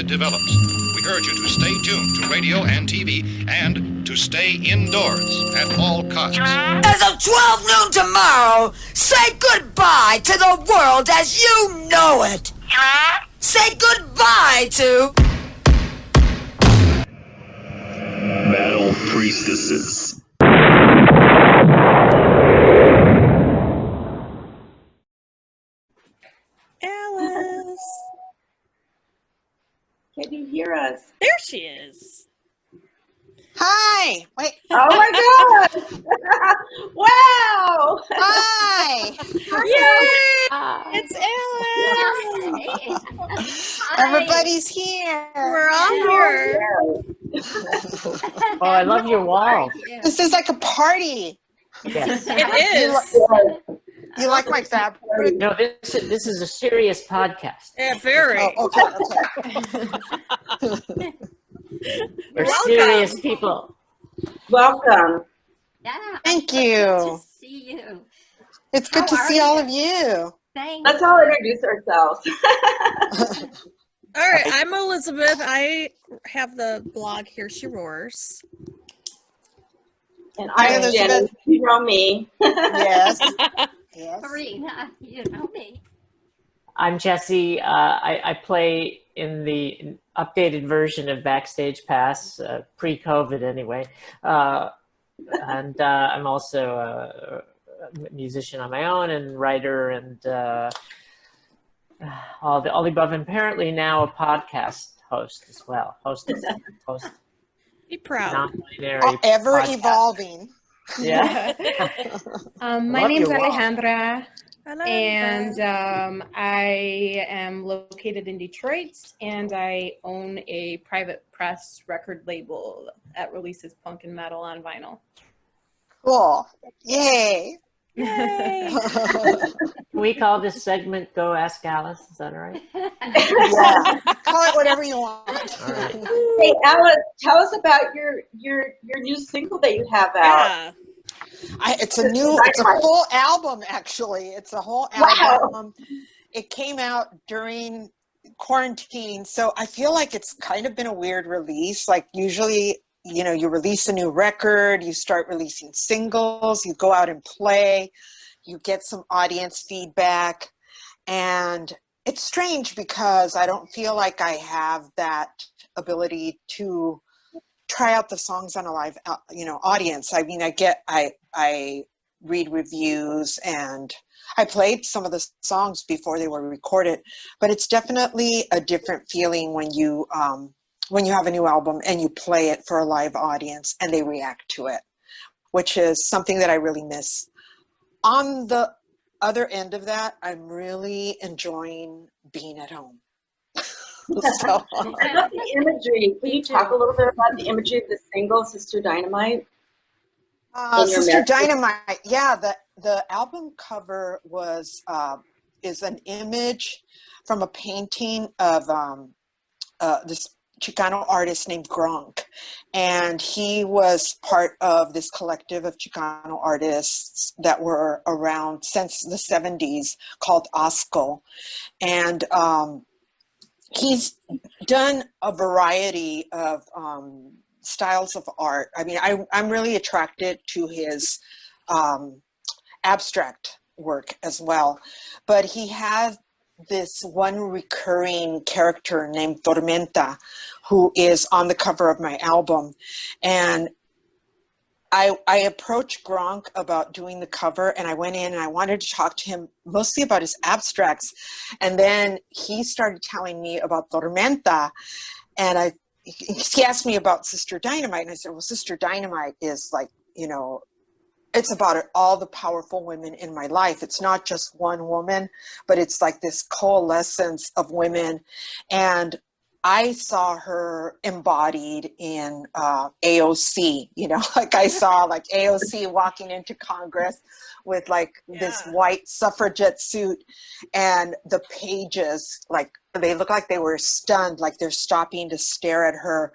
it develops. We urge you to stay tuned to radio and TV and to stay indoors at all costs. As of 12 noon tomorrow, say goodbye to the world as you know it. Say goodbye to Metal Priestesses. Alice. Can you hear us? There she is. Hi. Wait. Oh my God! Wow! Hi. Yay! It's Alice. Everybody's here. We're all here. Oh, I love your wall. This is like a party. Yes. It is. You like my fabric? No, this is a serious podcast. Yeah, very. Oh, okay. We're Welcome. serious people. Welcome. Yeah. Thank Good you. to see you. It's good to How see are all you? of you. Thanks. Let's all introduce ourselves. All right, I'm Elizabeth. I have the blog Here She Roars. And Hi, I'm Jenny. Elizabeth. You know me. Yes. Yes. Karina, you know me. I'm Jesse. I play in the updated version of Backstage Pass, pre-COVID anyway. And I'm also a musician on my own and writer and all the above. And apparently now a podcast host as well. Host. Be proud. Non-binary Ever podcast. evolving. Yeah. My Love name's your wall. Alejandra, Hello. and I am located in Detroit, and I own a private press record label that releases punk and metal on vinyl. Cool. Yay. Yay. Can we call this segment Go Ask Alice? Is that all right? Yeah. Call it whatever you want. All right. Hey, Alice, tell us about your new single that you have out. Yeah. It's a full album, actually. It's a whole album. Wow. It came out during quarantine, so I feel like it's kind of been a weird release. Like usually, you release a new record, you start releasing singles, you go out and play, you get some audience feedback, and it's strange because I don't feel like I have that ability to try out the songs on a live, audience. I mean, I read reviews and I played some of the songs before they were recorded, but it's definitely a different feeling when you have a new album and you play it for a live audience and they react to it, which is something that I really miss. On the other end of that, I'm really enjoying being at home. So, I love the imagery. Can you talk a little bit about the imagery of the single, Sister Dynamite? Sister Dynamite, yeah, the album cover is an image from a painting of this Chicano artist named Gronk, and he was part of this collective of Chicano artists that were around since the 70s called Asco, and he's done a variety of styles of art. I mean, I'm really attracted to his abstract work as well, but he has this one recurring character named Tormenta, who is on the cover of my album. And I approached Gronk about doing the cover, and I went in and I wanted to talk to him mostly about his abstracts. And then he started telling me about Tormenta, and he asked me about Sister Dynamite, and I said, well, Sister Dynamite is like, it's about all the powerful women in my life. It's not just one woman, but it's like this coalescence of women. And I saw her embodied in AOC, like I saw like AOC walking into Congress with like this white suffragette suit, and the pages, like they look like they were stunned, like they're stopping to stare at her.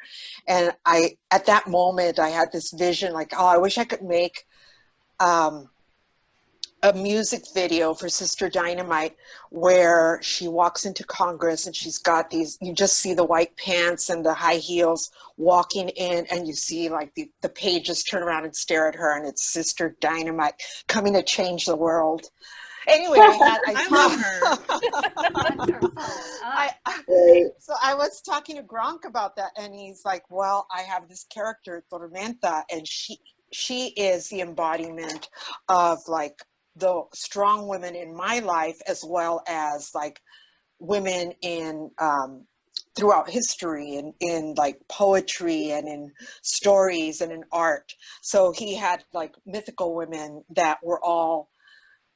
And at that moment, I had this vision like, oh, I wish I could make a music video for Sister Dynamite where she walks into Congress and she's got these, you just see the white pants and the high heels walking in, and you see like the pages turn around and stare at her, and it's Sister Dynamite coming to change the world. Anyway, I love her. Wonderful. So I was talking to Gronk about that, and he's like, well, I have this character, Tormenta, and she is the embodiment of like the strong women in my life, as well as like women in throughout history, and in like poetry and in stories and in art. So he had like mythical women that were all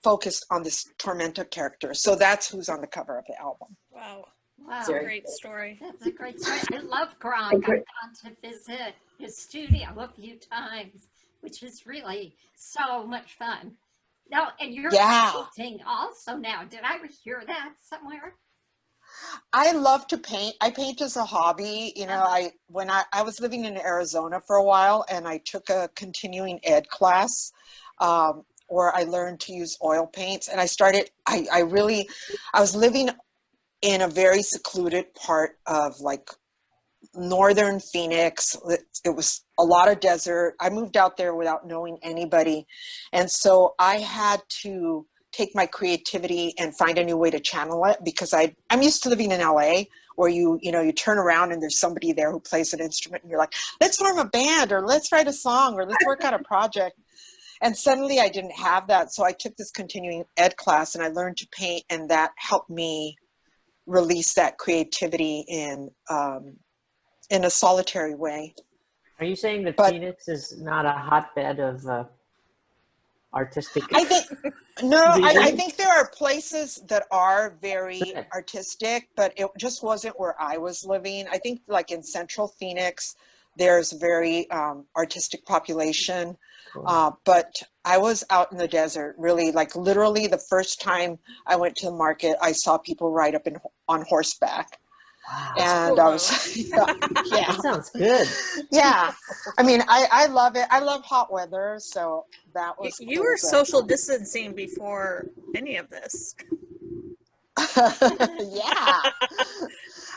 focused on this Tormenta character. So that's who's on the cover of the album. Wow. Wow. That's a great story. That's a great story. I love Gronk. I've gone to visit his studio a few times, which is really so much fun. No, and you're painting also now. Did I hear that somewhere? I love to paint. I paint as a hobby. You know, when I was living in Arizona for a while, and I took a continuing ed class where I learned to use oil paints, and I was living in a very secluded part of like northern Phoenix. It was a lot of desert. I moved out there without knowing anybody, and so I had to take my creativity and find a new way to channel it, because I'm used to living in LA, where you turn around and there's somebody there who plays an instrument, and you're like, let's form a band, or let's write a song, or let's work out a project. And suddenly I didn't have that. So I took this continuing ed class and I learned to paint, and that helped me release that creativity in a solitary way. Are you saying that Phoenix is not a hotbed of artistic? I think there are places that are very artistic, but it just wasn't where I was living. I think like in central Phoenix, there's a very artistic population. Cool. But I was out in the desert, really, like literally the first time I went to the market, I saw people ride up on horseback. Wow. And cool. I was, yeah. That sounds good. Yeah. I mean, I love it. I love hot weather. So that was You were social distancing before any of this. Yeah.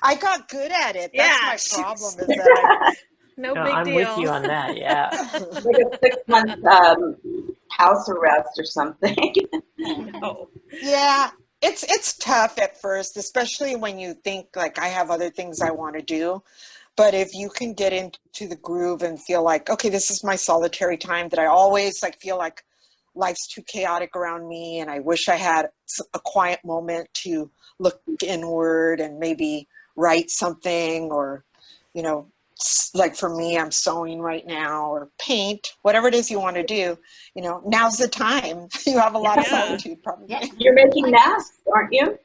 I got good at it. That's my problem, is that I'm deal. with you on that. Yeah. Like a 6-month house arrest or something. Oh. Yeah. It's tough at first, especially when you think like I have other things I want to do. But if you can get into the groove and feel like, okay, this is my solitary time, that I always like feel like life's too chaotic around me, and I wish I had a quiet moment to look inward and maybe write something, or, you know, like for me, I'm sewing right now, or paint, whatever it is you want to do, you know, now's the time. You have a lot of solitude, probably. Yeah. You're making masks, aren't you?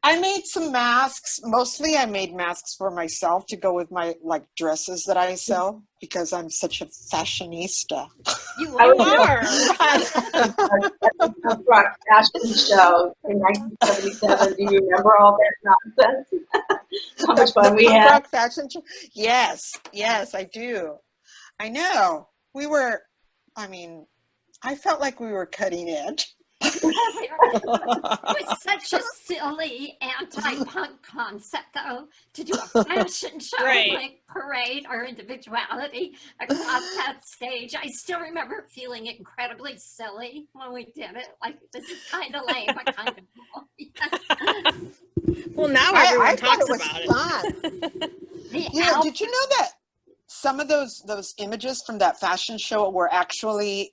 I made some masks. Mostly I made masks for myself to go with my like dresses that I sell, because I'm such a fashionista. You I are. A punk rock fashion show in 1977. Do you remember all that nonsense? How much fun we punk had. rock fashion show? Yes, I do. I know. I felt like we were cutting edge. It was such a silly anti-punk concept, though, to do a fashion show, like parade our individuality across that stage. I still remember feeling incredibly silly when we did it. Like, this is kind of lame, but kind of cool. Well, now everyone I talks thought it was about fun. Did you know that some of those images from that fashion show were actually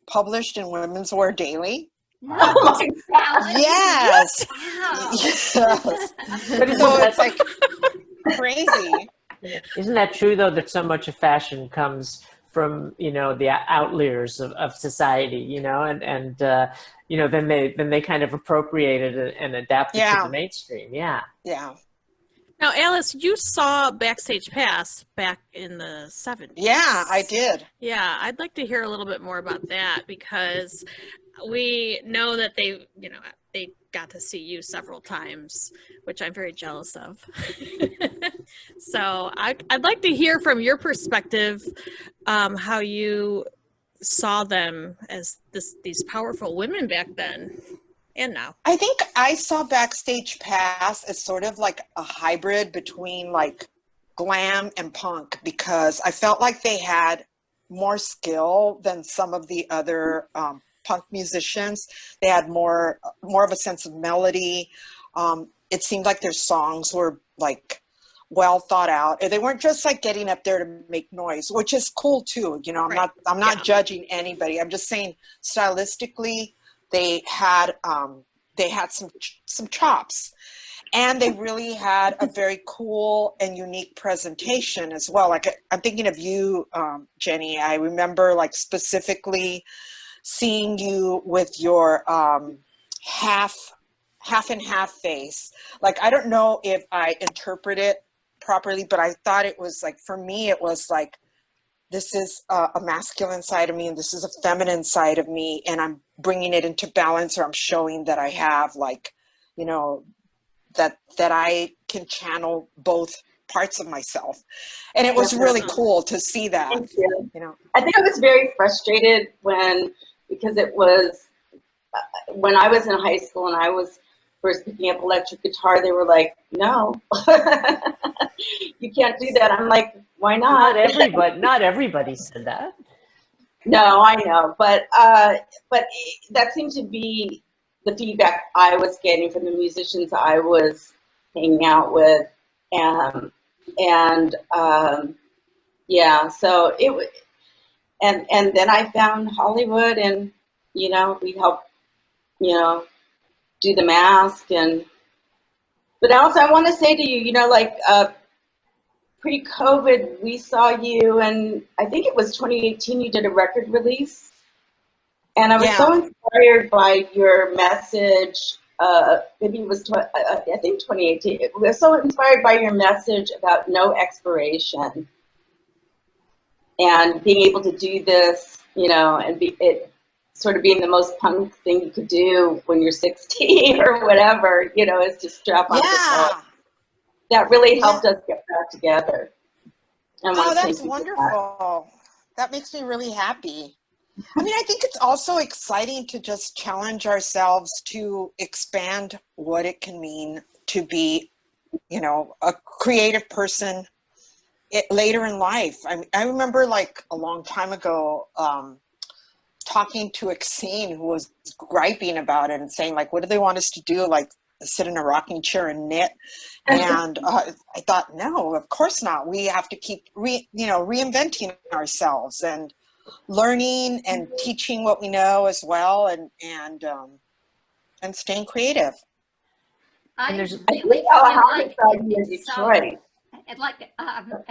published in Women's Wear Daily? No. Yes. Wow. Yes. But So it's like crazy. Isn't that true, though, that so much of fashion comes from, you know, the outliers of society, you know, and you know, then they kind of appropriated it and adapted to the mainstream. Yeah. Yeah. Now, Alice, you saw Backstage Pass back in the 70s. Yeah, I did. Yeah, I'd like to hear a little bit more about that, because we know that they got to see you several times, which I'm very jealous of. So I'd like to hear from your perspective how you saw them as these powerful women back then and now. I think I saw Backstage Pass as sort of like a hybrid between like glam and punk, because I felt like they had more skill than some of the other punk musicians. They had more of a sense of melody. It seemed like their songs were like well thought out. They weren't just like getting up there to make noise, which is cool too. You know, I'm not judging anybody. I'm just saying stylistically, they had some chops, and they really had a very cool and unique presentation as well. Like I'm thinking of you, Jenny. I remember like specifically seeing you with your half and half face. Like, I don't know if I interpret it properly, but I thought it was like, for me, it was like, this is a masculine side of me and this is a feminine side of me, and I'm bringing it into balance, or I'm showing that I have like, you know, that I can channel both parts of myself. And it was really cool to see that. Thank you. You know, I think I was very frustrated because it was when I was in high school and I was first picking up electric guitar, they were like, no, you can't do that. I'm like, why not? Not everybody said that. No, I know, but that seemed to be the feedback I was getting from the musicians I was hanging out with, yeah. So it was, and then I found Hollywood, and you know, we helped, you know, do the Masque, but also I want to say to you, you know, like pre-COVID, we saw you, and I think it was 2018, you did a record release, and I was so inspired by your message. Maybe it was, I think 2018. We were so inspired by your message about no expiration and being able to do this, you know, and it sort of being the most punk thing you could do when you're 16 or whatever, you know, is to strap on the guitar. That really helped us get back together. Oh, that's wonderful. That makes me really happy. I mean, I think it's also exciting to just challenge ourselves to expand what it can mean to be, you know, a creative person later in life. I remember like a long time ago talking to Exene, who was griping about it and saying like, what do they want us to do? Like, sit in a rocking chair and knit? And I thought, no, of course not. We have to keep reinventing ourselves and learning and teaching what we know as well, and staying creative. I there's- really I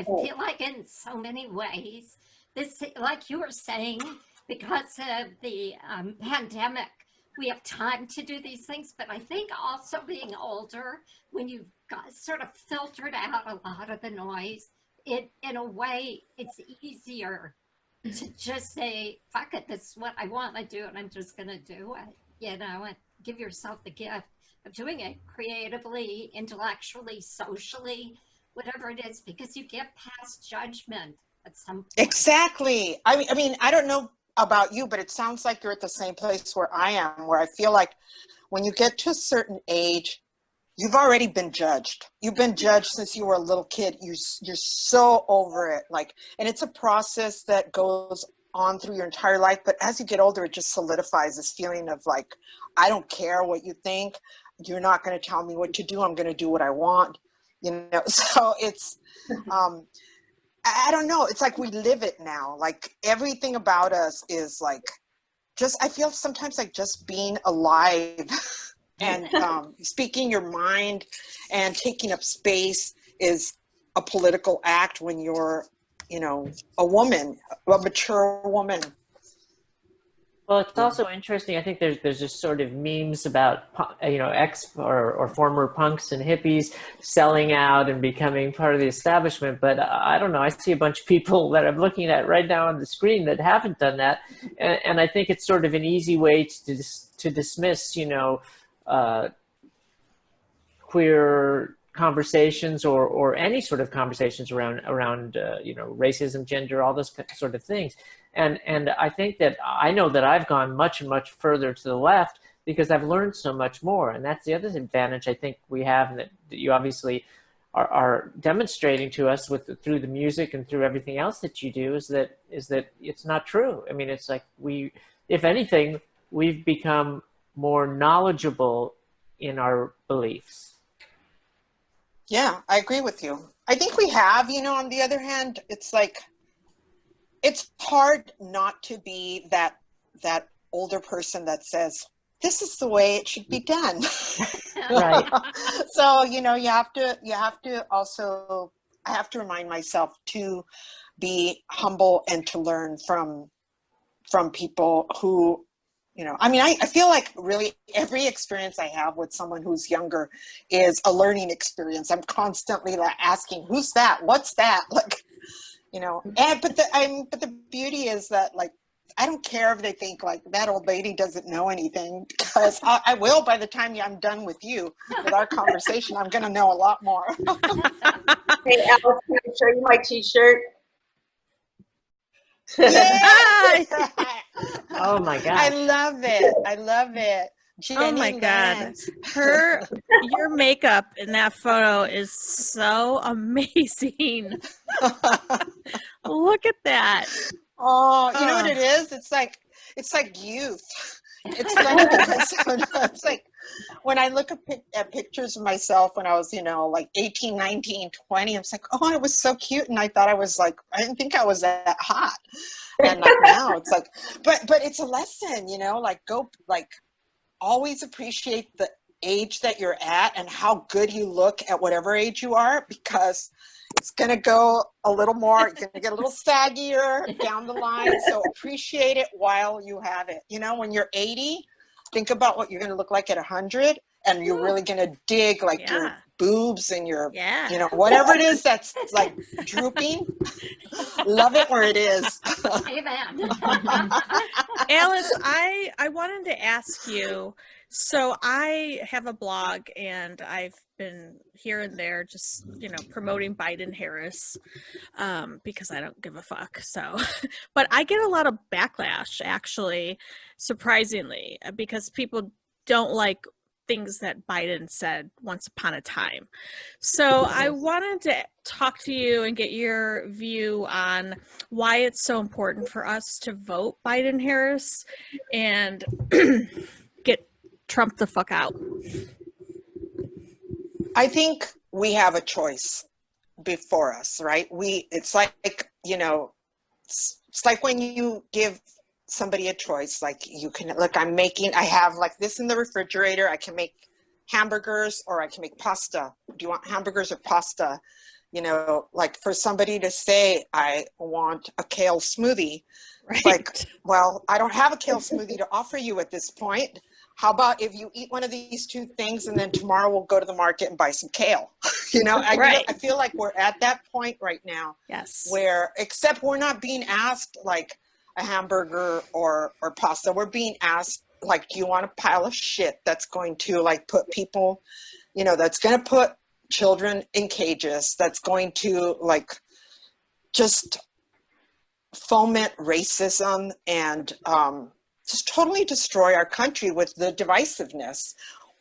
feel like in so many ways, this, like you were saying, because of the pandemic, we have time to do these things, but I think also being older, when you've got sort of filtered out a lot of the noise, in a way, it's easier to just say, fuck it, this is what I want to do, and I'm just going to do it, you know, and give yourself the gift of doing it creatively, intellectually, socially, whatever it is, because you get past judgment at some point. Exactly. I mean, I don't know about you, but it sounds like you're at the same place where I am, where I feel like when you get to a certain age, you've already been judged. You've been judged since you were a little kid. You're so over it. Like, and it's a process that goes on through your entire life. But as you get older, it just solidifies this feeling of like, I don't care what you think. You're not going to tell me what to do. I'm going to do what I want. You know, so it's, I don't know. It's like we live it now. Like everything about us is like, I feel sometimes like just being alive and speaking your mind and taking up space is a political act when you're, you know, a woman, a mature woman. Well, it's also interesting. I think there's just sort of memes about, you know, ex or former punks and hippies selling out and becoming part of the establishment. But I don't know. I see a bunch of people that I'm looking at right now on the screen that haven't done that, and I think it's sort of an easy way to dismiss, you know, queer conversations or any sort of conversations around you know, racism, gender, all those sort of things. And I think that I know that I've gone much, much further to the left because I've learned so much more. And that's the other advantage I think we have, and that you obviously are demonstrating to us through the music and through everything else that you do, is that it's not true. I mean, it's like if anything, we've become more knowledgeable in our beliefs. Yeah, I agree with you. I think we have, on the other hand, it's like, it's hard not to be that older person that says, this is the way it should be done. Right. So, you have to also, I have to remind myself to be humble and to learn from people who, I feel like really every experience I have with someone who's younger is a learning experience. I'm constantly like asking, who's that? What's that? Like, but the beauty is that, like, I don't care if they think like that old lady doesn't know anything, because I will by the time I'm done with our conversation. I'm going to know a lot more. Hey, Alice, can I show you my T-shirt? Yay! Oh my God. I love it. Jenny Oh my God. Lance. Your makeup in that photo is so amazing. Look at that. Oh, you know what it is? It's like youth. It's funny because it's like when I look at pictures of myself when I was, like 18, 19, 20, I was like, oh, I was so cute. And I thought I didn't think I was that hot. And like now it's like, but it's a lesson, always appreciate the age that you're at and how good you look at whatever age you are, because it's going to go a little more, you're going to get a little saggier down the line. So appreciate it while you have it. When you're 80, think about what you're going to look like at 100, and you're really going to dig like your boobs and your, whatever it is that's like drooping. Love it where it is. Amen. Alice, I wanted to ask you, so I have a blog and I've been here and there just, promoting Biden-Harris because I don't give a fuck. So, but I get a lot of backlash, actually, surprisingly, because people don't like things that Biden said once upon a time. So I wanted to talk to you and get your view on why it's so important for us to vote Biden-Harris and get Trump the fuck out. I think we have a choice before us, right? It's like, it's like when you give somebody a choice, like you can, look, I have like this in the refrigerator. I can make hamburgers or I can make pasta. Do you want hamburgers or pasta? Like for somebody to say, I want a kale smoothie. Right. It's like, well, I don't have a kale smoothie to offer you at this point. How about if you eat one of these two things and then tomorrow we'll go to the market and buy some kale? Right. I feel like we're at that point right now. Yes. Where, except we're not being asked like a hamburger or pasta. We're being asked like, do you want a pile of shit that's going to like put people, that's going to put children in cages, that's going to like just foment racism and just totally destroy our country with the divisiveness?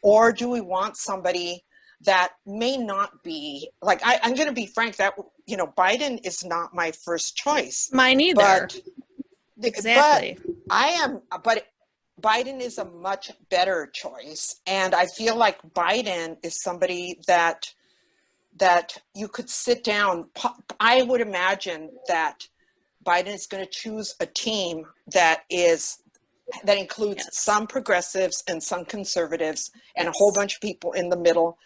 Or do we want somebody that may not be like, I'm going to be frank, that Biden is not my first choice. Mine either. But exactly. But Biden is a much better choice, and I feel like Biden is somebody that you could sit down. I would imagine that Biden is going to choose a team that includes some progressives and some conservatives and a whole bunch of people in the middle,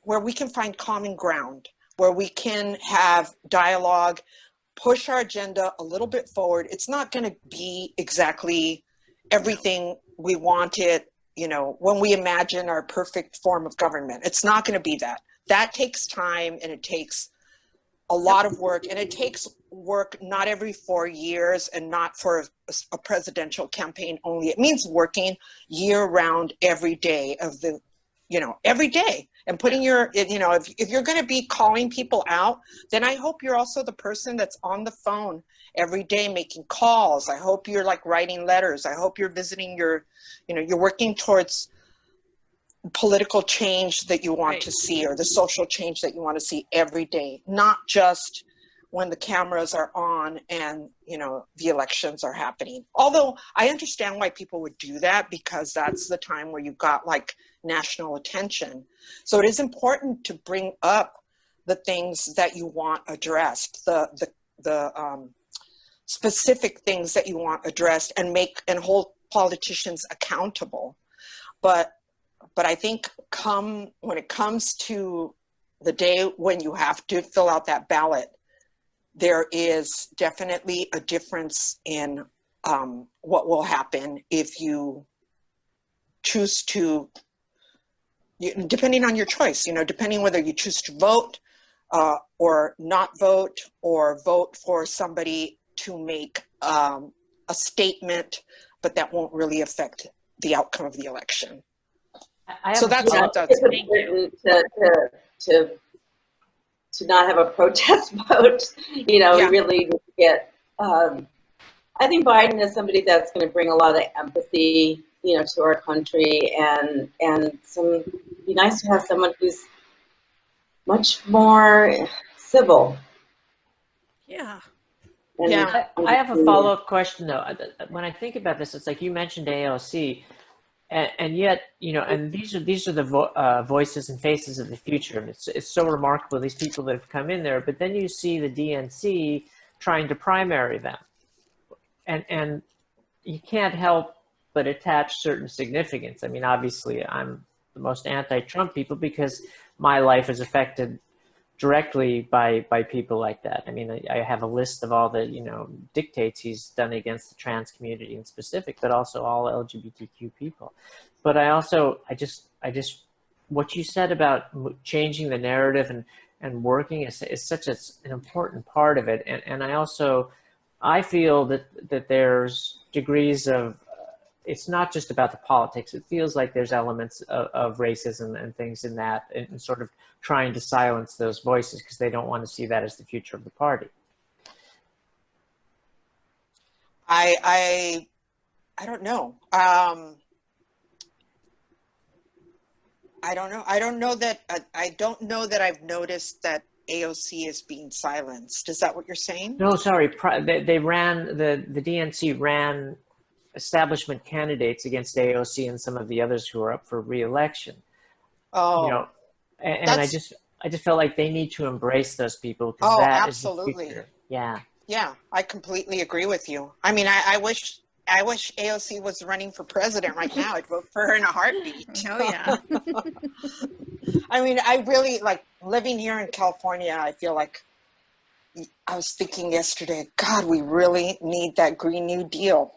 where we can find common ground, where we can have dialogue, push our agenda a little bit forward. It's not going to be exactly everything we wanted, when we imagine our perfect form of government. It's not going to be that. That takes time, and it takes a lot of work, and it takes work not every 4 years and not for a presidential campaign only. It means working year round every day of every day. and putting your, you know, if you're going to be calling people out, then I hope you're also the person that's on the phone every day making calls. I hope you're like writing letters. I hope you're visiting your, you know, you're working towards political change that you want to see, or the social change that you want to see every day, not just when the cameras are on and, you know, the elections are happening. Although I understand why people would do that, because that's the time where you got like national attention. So it is important to bring up the things that you want addressed, the specific things that you want addressed, and hold politicians accountable. But I think when it comes to the day when you have to fill out that ballot, there is definitely a difference in what will happen if you choose to, depending on your choice, you know, depending whether you choose to vote or not vote, or vote for somebody to make a statement, but that won't really affect the outcome of the election. So that's what does. It's important to not have a protest vote. You know, we really need to get, I think Biden is somebody that's going to bring a lot of empathy, you know, to our country, and it'd be nice to have someone who's much more civil. Yeah. Yeah, I have a follow-up question though. When I think about this, it's like you mentioned AOC, and yet, you know, and these are the voices and faces of the future, and it's so remarkable, these people that have come in there. But then you see the DNC trying to primary them, and you can't help but attach certain significance. I mean, obviously, I'm the most anti-Trump people because my life is affected directly by people like that. I mean, I have a list of all the, you know, dictates he's done against the trans community in specific, but also all LGBTQ people. But I just what you said about changing the narrative and working is such an important part of it. And I feel that there's degrees of, it's not just about the politics. It feels like there's elements of racism and things in that, and sort of trying to silence those voices because they don't want to see that as the future of the party. I don't know. I don't know. I don't know that I've noticed that AOC is being silenced. Is that what you're saying? No, sorry. They ran, the DNC ran establishment candidates against AOC and some of the others who are up for re-election. Oh, you know, and I just felt like they need to embrace those people, because that absolutely. is the future. Yeah. Yeah, I completely agree with you. I mean, I wish AOC was running for president right now. I'd vote for her in a heartbeat. Oh yeah. I mean, I really like living here in California. I feel like, I was thinking yesterday, God, we really need that Green New Deal.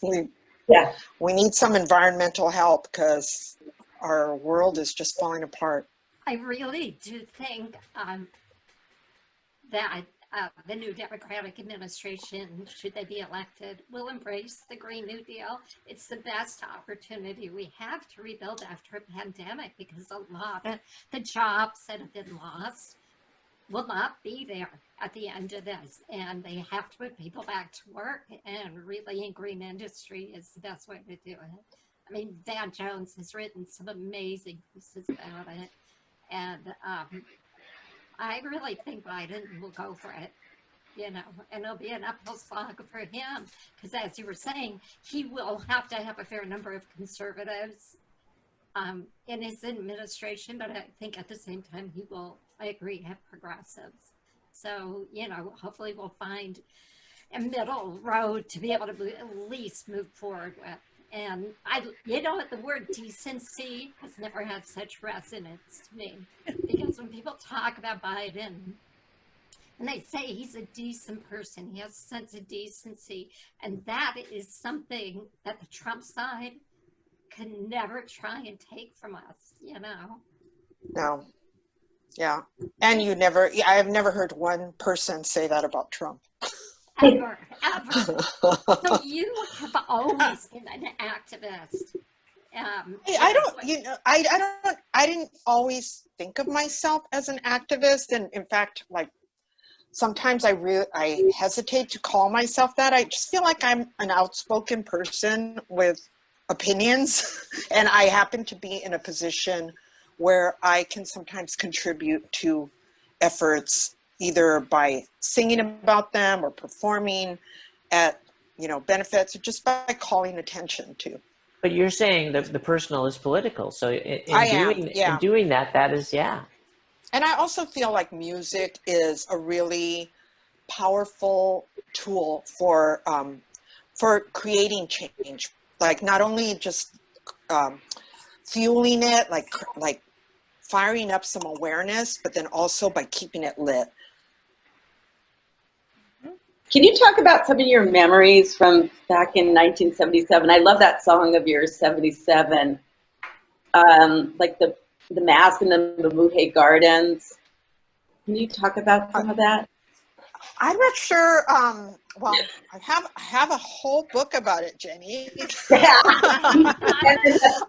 We need some environmental help because our world is just falling apart. I really do think that the new Democratic administration, should they be elected, will embrace the Green New Deal. It's the best opportunity we have to rebuild after a pandemic, because a lot of the jobs that have been lost will not be there at the end of this, and they have to put people back to work, and really in green industry is the best way to do it. I mean, Van Jones has written some amazing pieces about it, and I really think Biden will go for it, you know, and it'll be an uphill slog for him, because as you were saying, he will have to have a fair number of conservatives in his administration, but I think at the same time he will, I agree, have progressives. So, you know, hopefully we'll find a middle road to be able to at least move forward with. And you know, the word decency has never had such resonance to me, because when people talk about Biden and they say he's a decent person, he has a sense of decency, and that is something that the Trump side can never try and take from us, you know? No. Yeah. And I have never heard one person say that about Trump. Ever. So you have always been an activist. I didn't always think of myself as an activist, and in fact, like sometimes I hesitate to call myself that. I just feel like I'm an outspoken person with opinions, and I happen to be in a position where I can sometimes contribute to efforts either by singing about them or performing at, benefits, or just by calling attention to. But you're saying that the personal is political. So in am. doing that, that is, yeah. And I also feel like music is a really powerful tool for creating change. Like not only just fueling it, like firing up some awareness, but then also by keeping it lit. Can you talk about some of your memories from back in 1977? I love that song of yours, 77. Like the Masque in the Mabuhay Gardens. Can you talk about some of that? I'm not sure. Well, I have a whole book about it, Jenny. Yeah.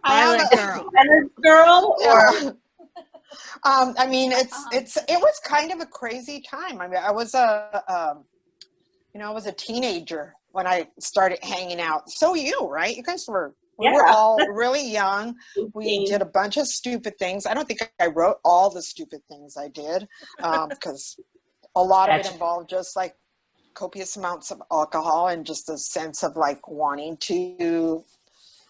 Violet Girl. Girl, or I mean, it was kind of a crazy time. I mean, I was a teenager when I started hanging out. So right? You guys we were all really young. We did a bunch of stupid things. I don't think I wrote all the stupid things I did, because a lot of it involved just like copious amounts of alcohol and just a sense of like wanting to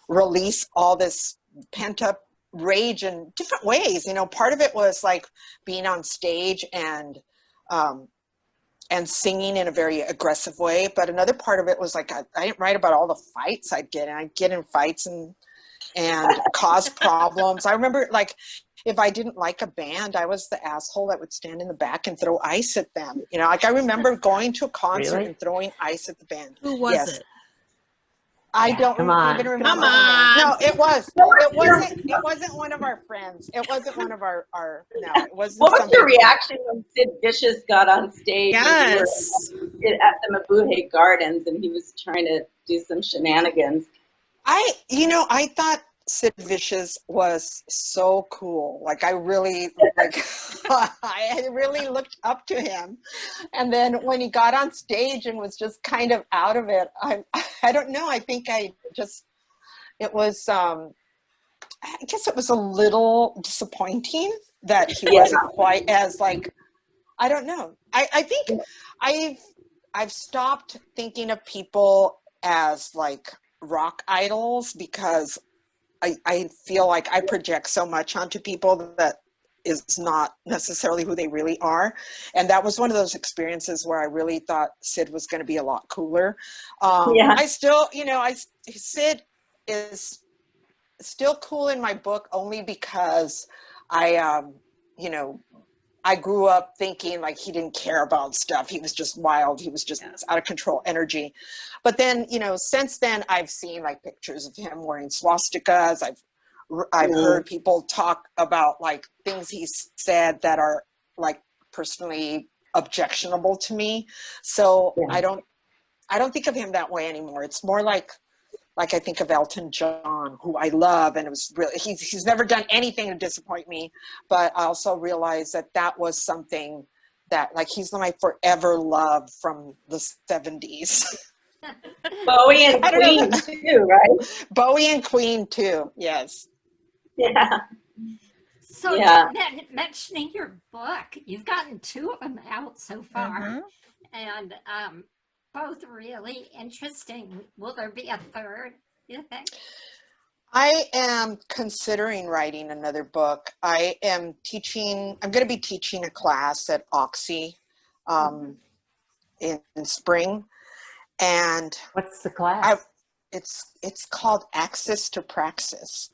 release all this pent up rage in different ways. Part of it was like being on stage and singing in a very aggressive way. But another part of it was like, I didn't write about all the fights I'd get in. I'd get in fights and cause problems. I remember like, if I didn't like a band, I was the asshole that would stand in the back and throw ice at them. Like I remember going to a concert and throwing ice at the band. Who was it? I don't even remember. Come on. No, it wasn't one of our friends. It wasn't one of our no, it wasn't. What was your reaction when Sid Vicious got on stage? Yes. At the Mabuhay Gardens, and he was trying to do some shenanigans. I thought Sid Vicious was so cool. Like I really I really looked up to him. And then when he got on stage and was just kind of out of it, I don't know. I think it was I guess it was a little disappointing that he wasn't quite as like, I don't know. I think I've stopped thinking of people as like rock idols because I feel like I project so much onto people that is not necessarily who they really are. And that was one of those experiences where I really thought Sid was going to be a lot cooler. I still, Sid is still cool in my book only because I grew up thinking like he didn't care about stuff. He was just wild. He was just out of control energy. But then, since then I've seen like pictures of him wearing swastikas. I've heard people talk about like things he said that are like personally objectionable to me. So I don't think of him that way anymore. It's more like I think of Elton John, who I love, and it was really he's never done anything to disappoint me. But I also realized that was something that like he's my forever love from the 70s. Bowie and Queen too, right? Bowie and Queen too. Yes. Yeah. So mentioning your book, you've gotten 2 of them out so far, and both really interesting. Will there be a third, you think? I am considering writing another book. I'm going to be teaching a class at Oxy in spring. And what's the class? It's called Access to Praxis.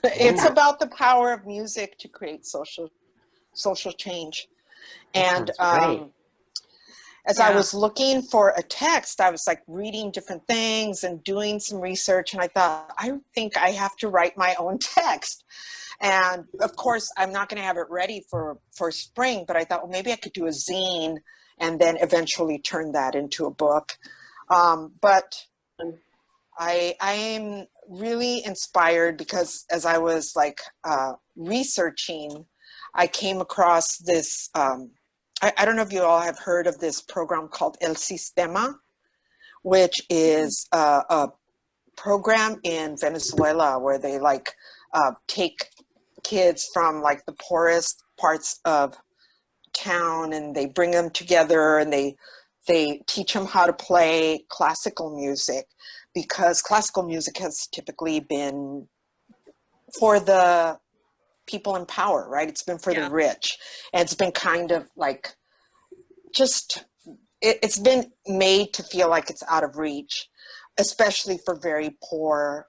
It's about the power of music to create social change. And as I was looking for a text, I was like reading different things and doing some research, and I thought, I think I have to write my own text. And of course, I'm not going to have it ready for spring, but I thought, well, maybe I could do a zine and then eventually turn that into a book. But I'm really inspired because as I was like researching, I came across this, I don't know if you all have heard of this program called El Sistema, which is a program in Venezuela where they like take kids from like the poorest parts of town and they bring them together and they teach them how to play classical music, because classical music has typically been for the people in power, right? It's been for the rich, and it's been kind of like just it's been made to feel like it's out of reach, especially for very poor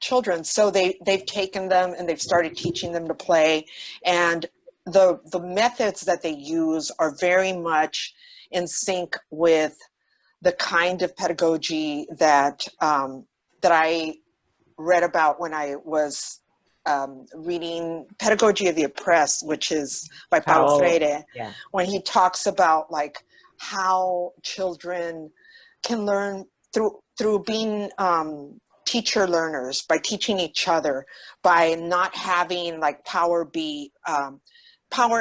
children. So they've taken them and they've started teaching them to play, and the methods that they use are very much in sync with the kind of pedagogy that that I read about when I was reading Pedagogy of the Oppressed, which is by Paulo Freire, when he talks about like how children can learn through being teacher learners, by teaching each other, by not having like power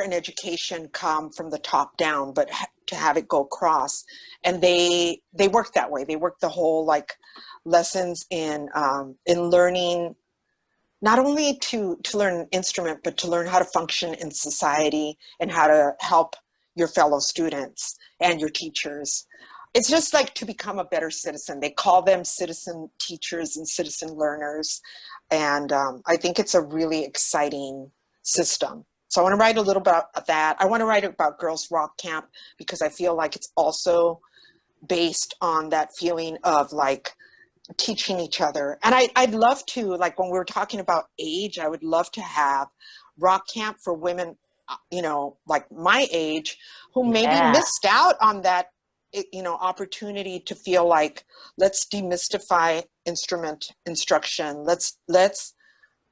and education come from the top down, but to have it go across. And they work that way. They work the whole like lessons in learning, not only to learn an instrument, but to learn how to function in society and how to help your fellow students and your teachers. It's just like to become a better citizen. They call them citizen teachers and citizen learners. And I think it's a really exciting system. So I want to write a little about that. I want to write about Girls Rock Camp because I feel like it's also based on that feeling of like teaching each other. And I'd love to, like when we were talking about age, I would love to have rock camp for women, you know, like my age, who maybe missed out on that, you know, opportunity to feel like, let's demystify instrument instruction. Let's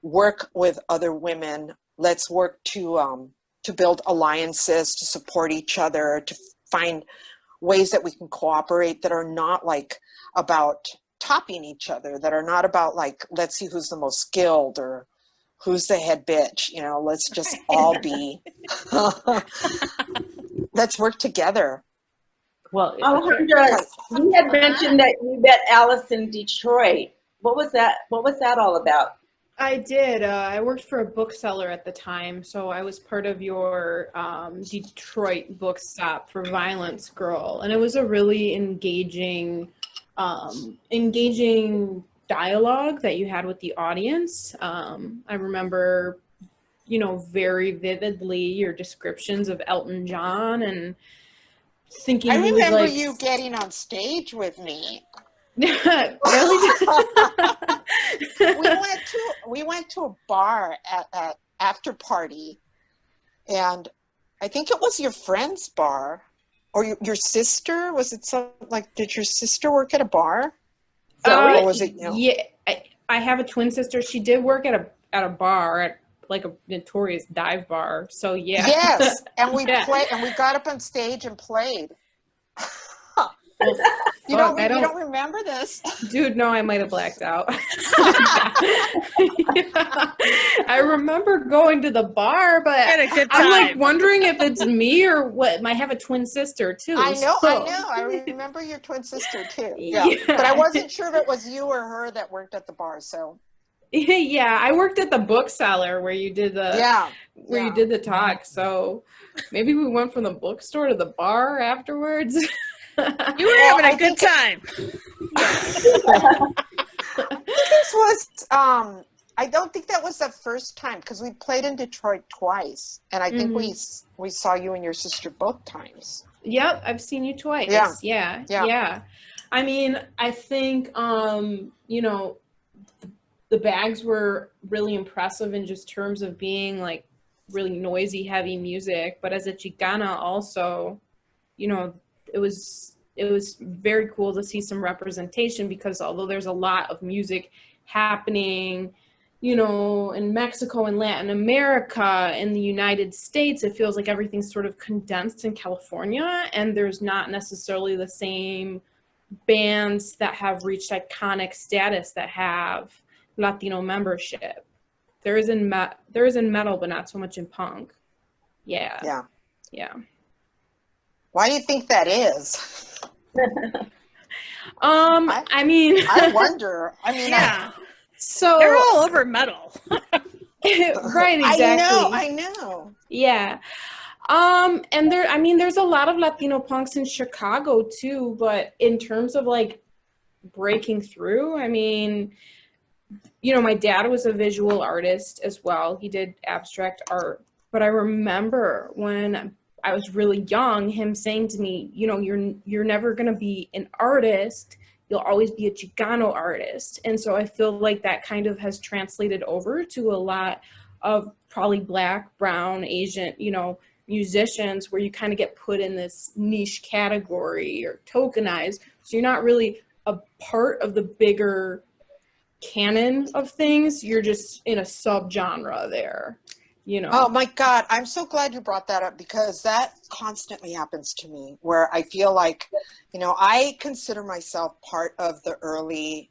work with other women. Let's work to build alliances, to support each other, to find ways that we can cooperate that are not like about topping each other, that are not about like, let's see who's the most skilled or who's the head bitch, you know, let's just all be, let's work together. Well, Alejandra, you had mentioned that you met Alice in Detroit. What was that all about? I did. I worked for a bookseller at the time, so I was part of your Detroit book stop for Violence Girl, and it was a really engaging dialogue that you had with the audience. I remember, you know, very vividly your descriptions of Elton John and thinking. I remember like, you getting on stage with me. Really? we went to a bar at after party, and I think it was your friend's bar or your sister. Was it like, did your sister work at a bar? Or was it, you know? Yeah, I have a twin sister. She did work at a bar, at like a notorious dive bar. So yeah. Yes, and we played, and we got up on stage and played. You don't remember this? Dude, no, I might have blacked out. I remember going to the bar, but I'm like wondering if it's me or what. I have a twin sister too. I know. I remember your twin sister too. Yeah. But I wasn't sure if it was you or her that worked at the bar. So. Yeah, I worked at the bookseller where you did the you did the talk. So maybe we went from the bookstore to the bar afterwards. You were having a good time. This was, I don't think that was the first time, because we played in Detroit twice, and I think we saw you and your sister both times. Yep, I've seen you twice. Yeah. I mean, I think, you know, the bags were really impressive in just terms of being like really noisy, heavy music, but as a Chicana also, you know, it was very cool to see some representation, because although there's a lot of music happening, you know, in Mexico and Latin America, in the United States, it feels like everything's sort of condensed in California, and there's not necessarily the same bands that have reached iconic status that have Latino membership. There is in metal, but not so much in punk. Yeah. Why do you think that is? I mean, I wonder. I mean, yeah. So they're all over metal. Right, exactly. I know. Yeah. And there's a lot of Latino punks in Chicago too, but in terms of like breaking through, I mean, you know, my dad was a visual artist as well. He did abstract art, but I remember when I was really young, him saying to me, you know, you're never going to be an artist. You'll always be a Chicano artist. And so I feel like that kind of has translated over to a lot of probably Black, brown, Asian, you know, musicians, where you kind of get put in this niche category or tokenized. So you're not really a part of the bigger canon of things. You're just in a subgenre there, you know. Oh my God, I'm so glad you brought that up, because that constantly happens to me, where I feel like, you know, I consider myself part of the early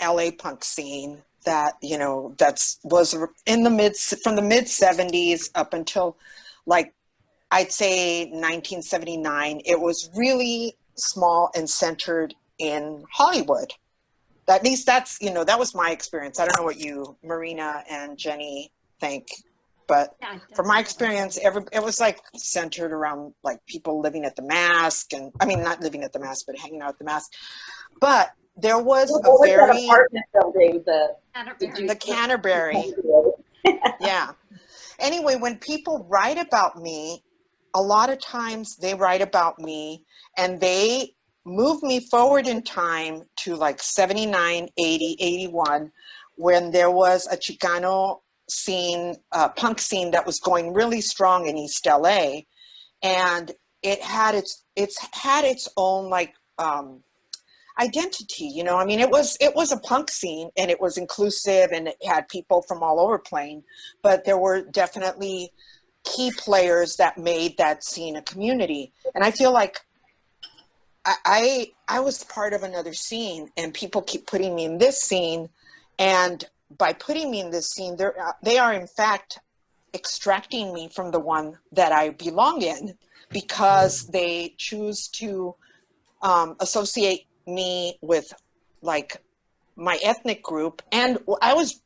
LA punk scene that, you know, was in from the mid 70s up until like, I'd say 1979. It was really small and centered in Hollywood. At least that's, you know, that was my experience. I don't know what you, Marina and Jenny, think, but from my experience, it was like centered around like people living at the Masque, and I mean, not living at the Masque, but hanging out at the Masque. But there was what was that apartment building? The Canterbury. Yeah. Anyway, when people write about me, a lot of times they write about me and they move me forward in time to like 79, 80, 81, when there was a Chicano scene, punk scene that was going really strong in East LA. And it had its own like identity, you know. I mean, it was a punk scene, and it was inclusive, and it had people from all over playing, but there were definitely key players that made that scene a community. And I feel like I was part of another scene, and people keep putting me in this scene, and by putting me in this scene, they are in fact extracting me from the one that I belong in, because they choose to associate me with like my ethnic group. And I was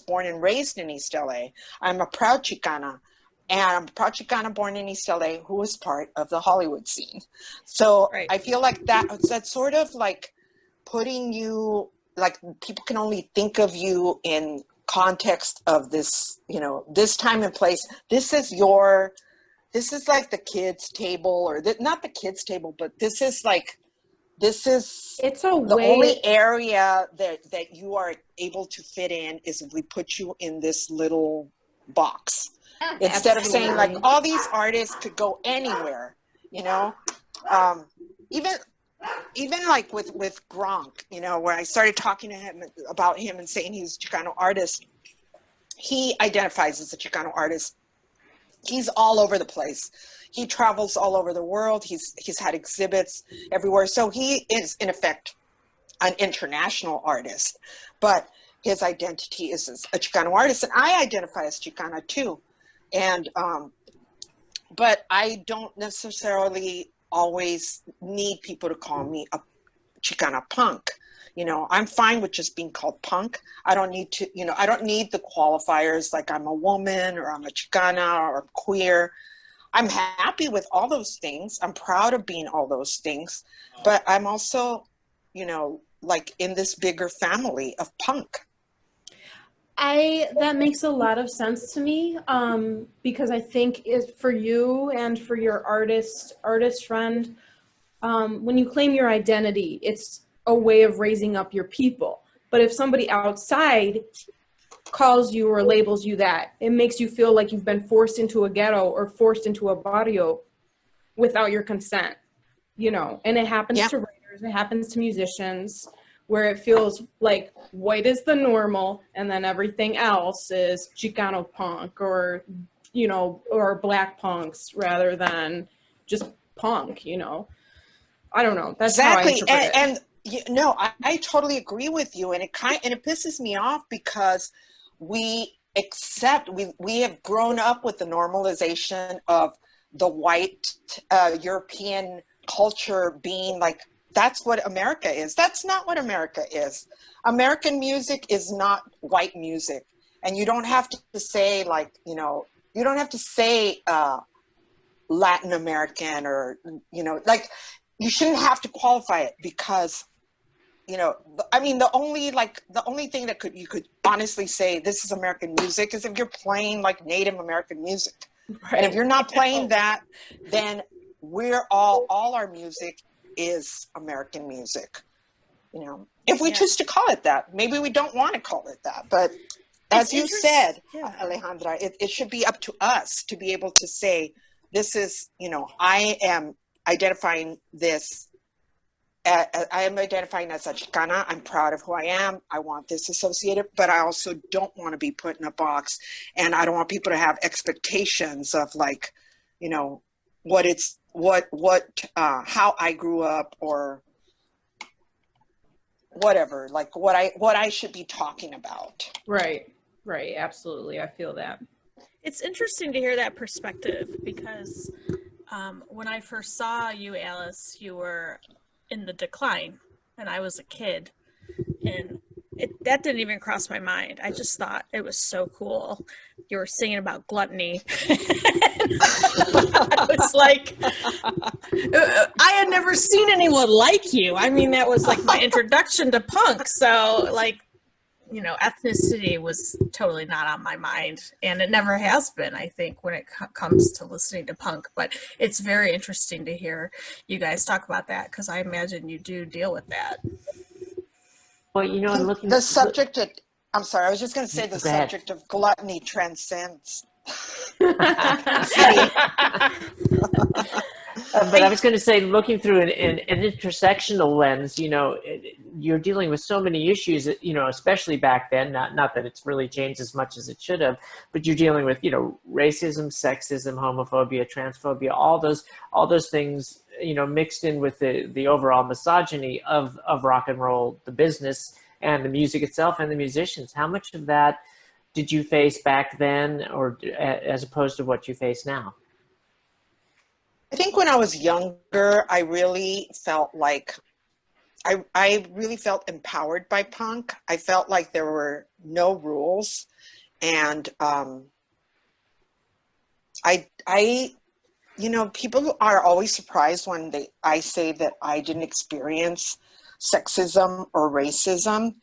born and raised in East LA. I'm a proud Chicana, and I'm a proud Chicana born in East LA who was part of the Hollywood scene. So right. I feel like that's sort of like putting you, like, people can only think of you in context of this, you know, this time and place. This is like the kids' table, or not the kids' table, but it's the only area that you are able to fit in is if we put you in this little box. Instead of saying like all these artists could go anywhere, you know. Even like with Gronk, you know, where I started talking to him about him and saying he's a Chicano artist, he identifies as a Chicano artist. He's all over the place. He travels all over the world. He's had exhibits everywhere. So he is, in effect, an international artist. But his identity is as a Chicano artist. And I identify as Chicana too. And, but I don't necessarily always need people to call me a Chicana punk. You know, I'm fine with just being called punk. I don't need to, you know, I don't need the qualifiers like I'm a woman or I'm a Chicana or queer. I'm happy with all those things. I'm proud of being all those things. But I'm also, you know, like in this bigger family of punk. That makes a lot of sense to me, because I think for you and for your artist friend, when you claim your identity, it's a way of raising up your people. But if somebody outside calls you or labels you that, it makes you feel like you've been forced into a ghetto or forced into a barrio without your consent, you know. And it happens to writers, it happens to musicians, where it feels like white is the normal and then everything else is Chicano punk, or, you know, or black punks rather than just punk, you know. I don't know. That's how I interpret it. And no, I totally agree with you. And it pisses me off because we have grown up with the normalization of the white European culture being like, that's what America is. That's not what America is. American music is not white music. And you don't have to say like, you don't have to say Latin American or, like you shouldn't have to qualify it because, I mean, the only thing that you could honestly say this is American music is if you're playing like Native American music. Right. And if you're not playing that, then all our music is American music. If we choose to call it that, maybe we don't want to call it that, but as you said, Alejandra, it should be up to us to be able to say, this is, I am identifying this. I am identifying as a Chicana. I'm proud of who I am. I want this associated, but I also don't want to be put in a box. And I don't want people to have expectations of like, how I grew up or whatever, like what I should be talking about. Right. Absolutely. I feel that. It's interesting to hear that perspective because when I first saw you, Alice, you were in the decline and I was a kid and that didn't even cross my mind. I just thought it was so cool. You were singing about gluttony. I was like, I had never seen anyone like you. I mean, that was like my introduction to punk. So like, ethnicity was totally not on my mind, and it never has been, I think, when it comes to listening to punk. But it's very interesting to hear you guys talk about that because I imagine you do deal with that. Well, the subject of, I'm sorry, I was just going to say the subject of gluttony transcends. But I was going to say, looking through an intersectional lens, you're dealing with so many issues, especially back then, not that it's really changed as much as it should have, but you're dealing with, racism, sexism, homophobia, transphobia, all those things, mixed in with the overall misogyny of rock and roll, the business and the music itself and the musicians. How much of that did you face back then, or as opposed to what you face now? I think when I was younger, I really felt like I really felt empowered by punk. I felt like there were no rules, and people are always surprised when I say that I didn't experience sexism or racism,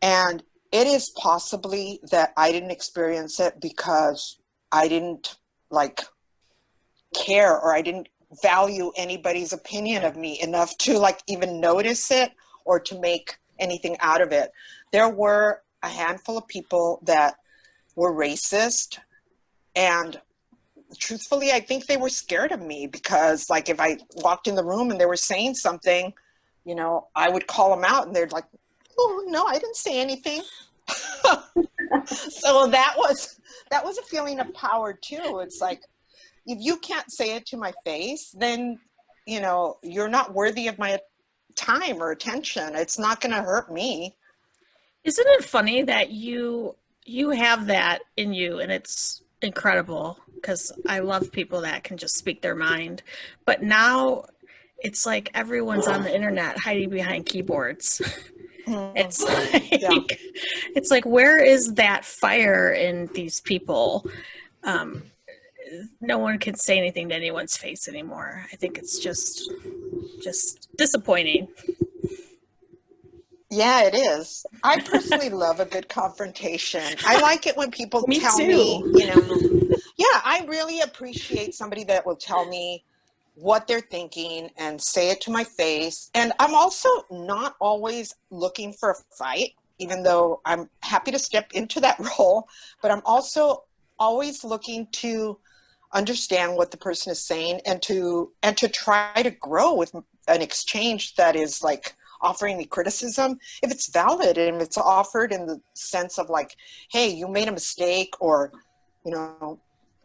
and it is possibly that I didn't experience it because I didn't care, or I didn't value anybody's opinion of me enough to even notice it or to make anything out of it. There were a handful of people that were racist, and truthfully, I think they were scared of me because if I walked in the room and they were saying something, I would call them out and they're like, oh no, I didn't say anything. So that was a feeling of power too. It's like, if you can't say it to my face, then, you're not worthy of my time or attention. It's not going to hurt me. Isn't it funny that you have that in you, and it's incredible because I love people that can just speak their mind. But now it's like everyone's on the internet hiding behind keyboards. It's like, where is that fire in these people? No one can say anything to anyone's face anymore. I think it's just disappointing. Yeah, it is. I personally love a good confrontation. I like it when people tell me, I really appreciate somebody that will tell me what they're thinking and say it to my face. And I'm also not always looking for a fight, even though I'm happy to step into that role, but I'm also always looking to understand what the person is saying and to try to grow with an exchange that is offering me criticism if it's valid and if it's offered in the sense of hey, you made a mistake, or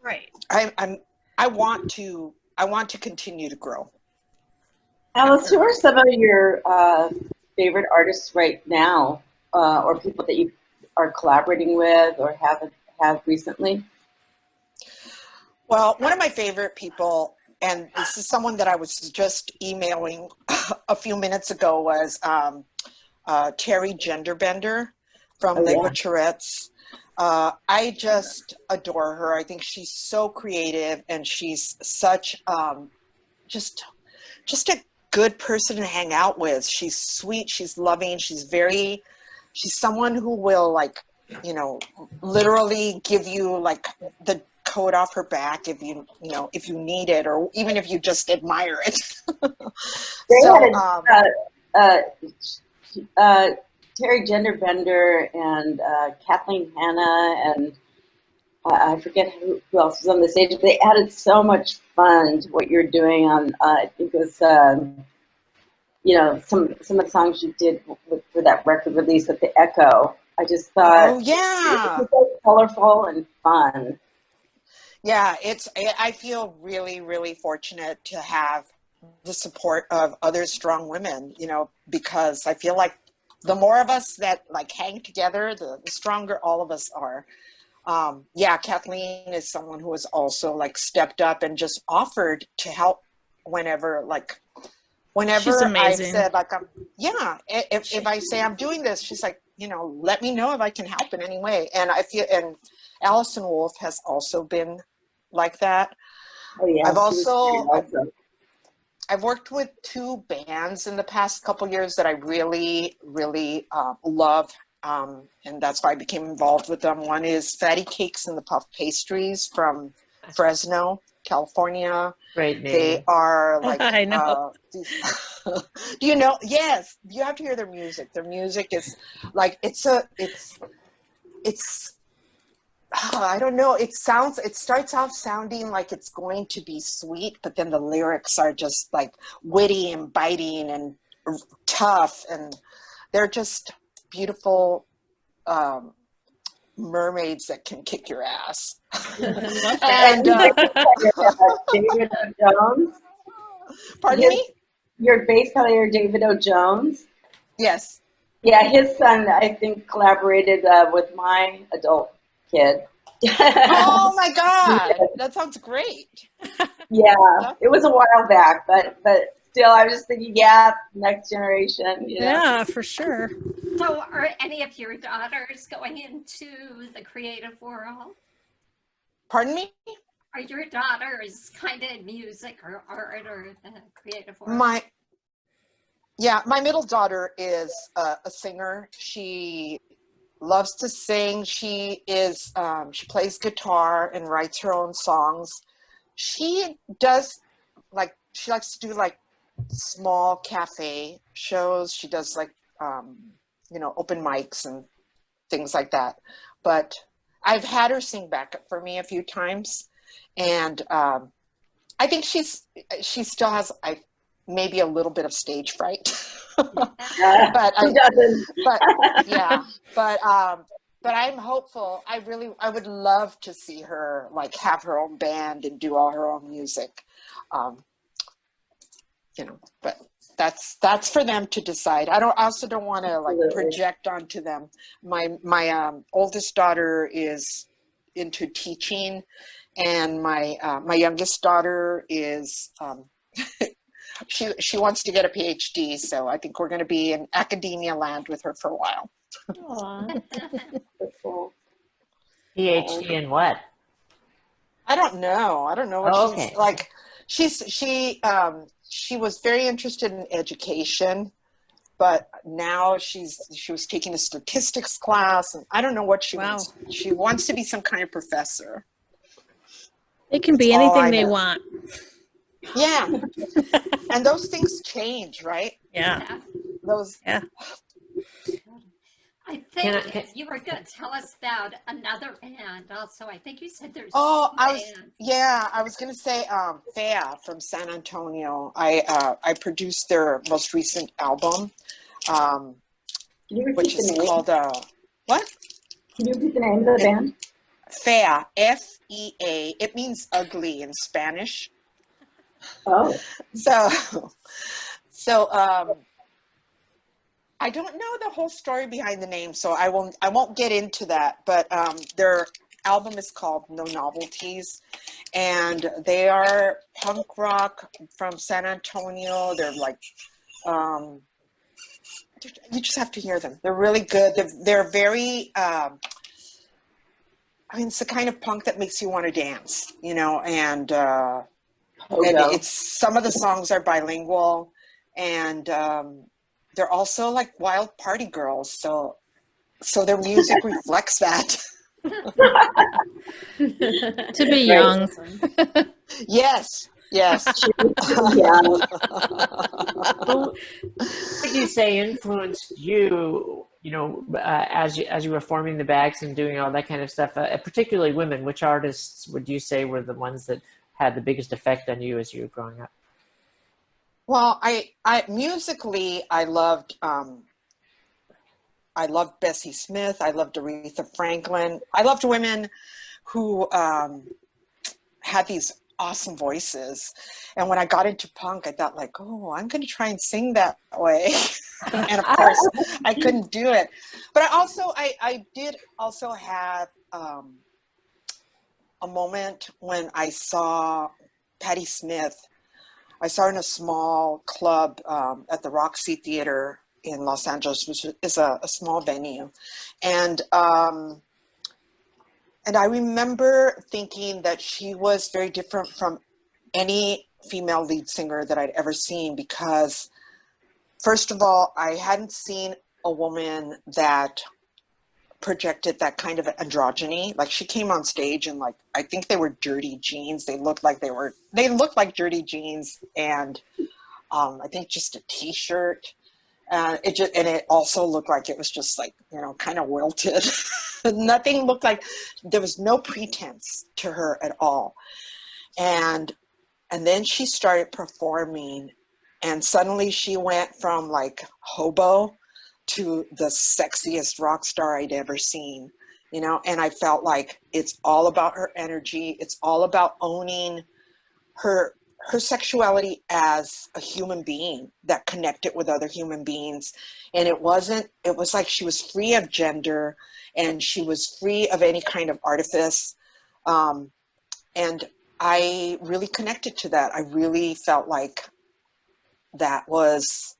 right. I want to continue to grow. Alice, who are some of your favorite artists right now, or people that you are collaborating with or have recently? Well, one of my favorite people, and this is someone that I was just emailing a few minutes ago, was Terry Genderbender from Lingua Tourette's. I just adore her. I think she's so creative, and she's such just a good person to hang out with. She's sweet, she's loving, she's someone who will, like, you know, literally give you like the coat off her back if you need it, or even if you just admire it. Terry Genderbender and Kathleen Hanna and I forget who else was on the stage, but they added so much fun to what you're doing on, I think it was, some of the songs you did for that record release at the Echo. I just thought, oh yeah, it was so colorful and fun. Yeah, I feel really, really fortunate to have the support of other strong women, because I feel like the more of us that like hang together, the stronger all of us are. Kathleen is someone who has also like stepped up and just offered to help whenever She's amazing. I've said like, if I say I'm doing this, she's like, let me know if I can help in any way. And I feel, and Allison Wolf has also been like that. Oh yeah. I've worked with two bands in the past couple years that I really, really love. And that's why I became involved with them. One is Fatty Cakes and the Puff Pastries from Fresno, California. Great name. They are like, I know. do you know? Yes, you have to hear their music. Their music is like, I don't know. It starts off sounding like it's going to be sweet, but then the lyrics are just like witty and biting and tough, and they're just beautiful mermaids that can kick your ass. And David O. Jones. Pardon me? Your bass player, David O. Jones. Yes. Yeah, his son, I think, collaborated with my adult kid. Oh my God, that sounds great. Yeah, it was a while back, but still, I was just thinking, next generation. Yeah, for sure. So, are any of your daughters going into the creative world? Pardon me? Are your daughters kind of in music or art or the creative world? My middle daughter is a singer. She loves to sing. She plays guitar and writes her own songs. She likes to do like small cafe shows. She does like, open mics and things like that. But I've had her sing backup for me a few times. And I think she still has maybe a little bit of stage fright. But I'm hopeful. I would love to see her like have her own band and do all her own music. But that's for them to decide. I also don't want to like project onto them. My oldest daughter is into teaching, and my youngest daughter is she wants to get a PhD, so I think we're going to be in academia land with her for a while. PhD in what? I don't know what she's like. She was very interested in education, but now she was taking a statistics class, and I don't know what she wants. She wants to be some kind of professor. It can be anything they want. Yeah. And those things change, right? Yeah. I think you were going to tell us about another band also. I think you said there's I was going to say Fea from San Antonio. I produced their most recent album, which is called what? Can you repeat the name of the band? Fea, F-E-A. It means ugly in Spanish. Oh. So I don't know the whole story behind the name, so I won't get into that. But their album is called No Novelties, and they are punk rock from San Antonio. They're like, you just have to hear them. They're really good. They're very, I mean, it's the kind of punk that makes you want to dance, you know, and it's, some of the songs are bilingual, and they're also like wild party girls. So their music reflects that. To be young. Yes. Well, what would you say influenced you, you know, as you were forming the Bags and doing all that kind of stuff, particularly women? Which artists would you say were the ones that had the biggest effect on you as you were growing up? Well, I musically, I loved Bessie Smith. I loved Aretha Franklin. I loved women who had these awesome voices. And when I got into punk, I thought like, oh, I'm going to try and sing that way. And of course, I couldn't do it. But I did also have a moment when I saw Patti Smith. I saw her in a small club at the Roxy Theater in Los Angeles, which is a small venue. And I remember thinking that she was very different from any female lead singer that I'd ever seen, because first of all, I hadn't seen a woman that projected that kind of androgyny. Like, she came on stage and, like, I think they were dirty jeans. They looked like dirty jeans, and I think just a t-shirt. And it also looked like it was just like, you know, kind of wilted. Nothing looked like, there was no pretense to her at all. And then she started performing, and suddenly she went from like hobo to the sexiest rock star I'd ever seen, you know. And I felt like it's all about her energy. It's all about owning her sexuality as a human being that connected with other human beings. And it was like she was free of gender, and she was free of any kind of artifice. And I really connected to that. I really felt like that was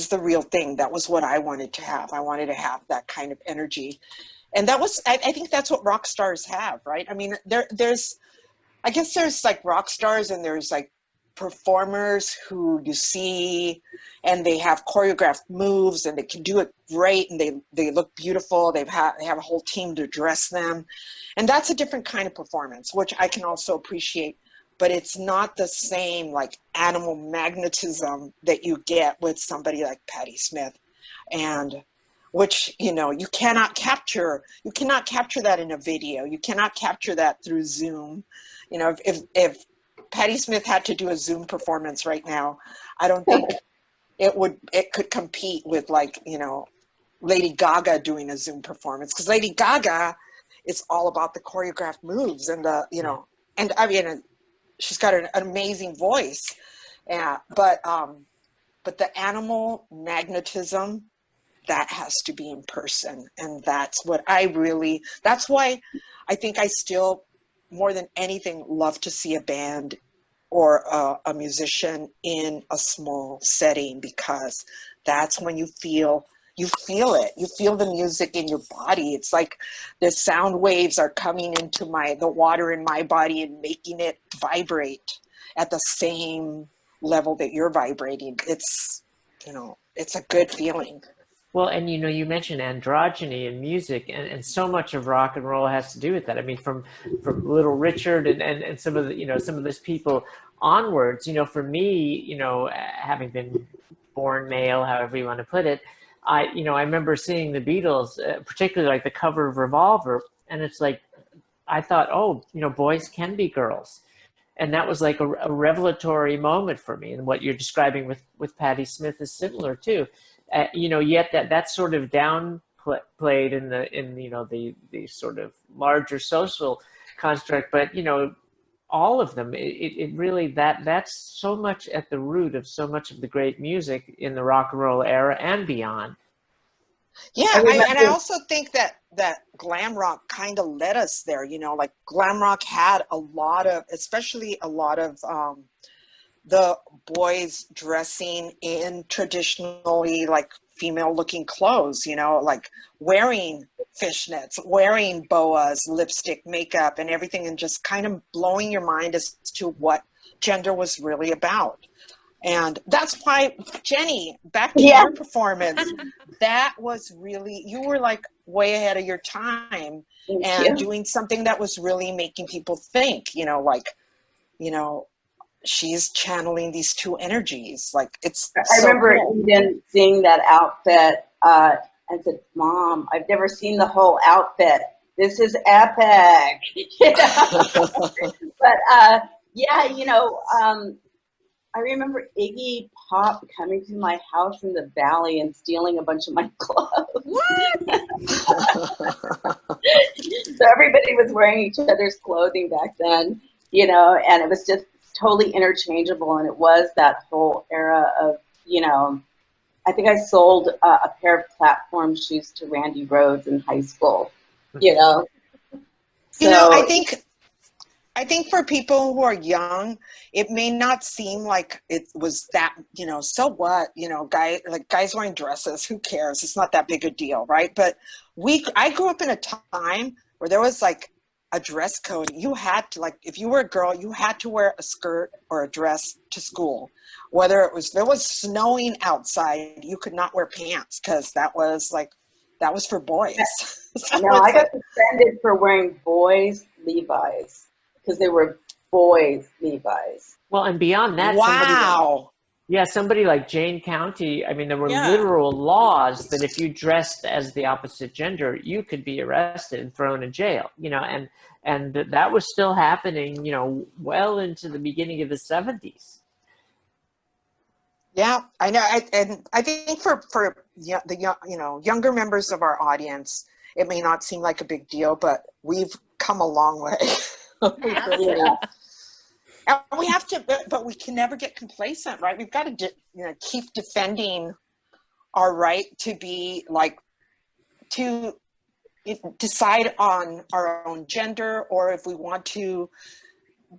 the real thing. That was what I wanted to have. I wanted to have that kind of energy. And that was, I think that's what rock stars have, right? I mean, there's like rock stars, and there's like performers who you see and they have choreographed moves and they can do it great, and they look beautiful. They have a whole team to dress them. And that's a different kind of performance, which I can also appreciate, but it's not the same like animal magnetism that you get with somebody like Patti Smith, and which, you know, you cannot capture that in a video. You cannot capture that through Zoom. You know, if Patti Smith had to do a Zoom performance right now, I don't think it could compete with, like, you know, Lady Gaga doing a Zoom performance, because Lady Gaga, it's all about the choreographed moves and the, you know, and I mean, she's got an amazing voice, yeah, but the animal magnetism, that has to be in person. And that's why I think I still, more than anything, love to see a band or a musician in a small setting, because that's when you feel it. You feel the music in your body. It's like the sound waves are coming into the water in my body and making it vibrate at the same level that you're vibrating. It's, you know, it's a good feeling. Well, and you know, you mentioned androgyny in music, and so much of rock and roll has to do with that. I mean, from Little Richard and some of the, you know, some of those people onwards, you know, for me, you know, having been born male, however you want to put it, I remember seeing the Beatles, particularly like the cover of Revolver, and it's like, I thought, oh, you know, boys can be girls. And that was like a revelatory moment for me. And what you're describing with Patti Smith is similar too. You know, yet that's sort of downplayed in you know, the sort of larger social construct. But, you know, all of them. It really, that's so much at the root of so much of the great music in the rock and roll era and beyond. Yeah, and I also think that glam rock kind of led us there. You know, like glam rock had a lot of, especially a lot of the boys dressing in traditionally like female looking clothes, you know, like wearing fishnets, wearing boas, lipstick, makeup and everything, and just kind of blowing your mind as to what gender was really about. And that's why, Jenny, back to your performance, that was really, you were like way ahead of your time and doing something that was really making people think, you know, like, you know, she's channeling these two energies. Like, it's I remember even seeing that outfit and said, Mom, I've never seen the whole outfit. This is epic. You know? But yeah, you know, I remember Iggy Pop coming to my house in the valley and stealing a bunch of my clothes. What? So everybody was wearing each other's clothing back then, you know, and it was just totally interchangeable. And it was that whole era of, you know, I think I sold a pair of platform shoes to Randy Rhoads in high school, you know. You know, I think for people who are young, it may not seem like it was that, you know, so what, you know, guys wearing dresses, who cares? It's not that big a deal, right? But I grew up in a time where there was like a dress code. You had to, like, if you were a girl, you had to wear a skirt or a dress to school. Whether it was snowing outside, you could not wear pants because that was for boys. So no, I got suspended for wearing boys' Levi's. Because they were boys' Levi's. Well, and beyond that, somebody like Jane County, I mean, there were literal laws that if you dressed as the opposite gender, you could be arrested and thrown in jail, you know, and that was still happening, you know, well into the beginning of the 70s. Yeah, I know. And I think for the younger members of our audience, it may not seem like a big deal, but we've come a long way. And we have to, but we can never get complacent, right? We've got to keep defending our right to be like, to decide on our own gender, or if we want to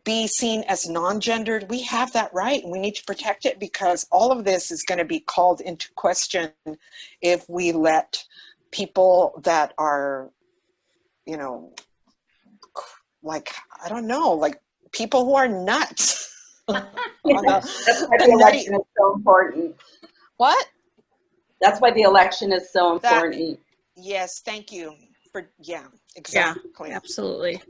be seen as non-gendered, we have that right and we need to protect it, because all of this is going to be called into question if we let people that are, you know, like, I don't know, like people who are nuts. That's why the election is so important. What? That's why the election is so important. Yes, thank you. Exactly. Yeah, absolutely.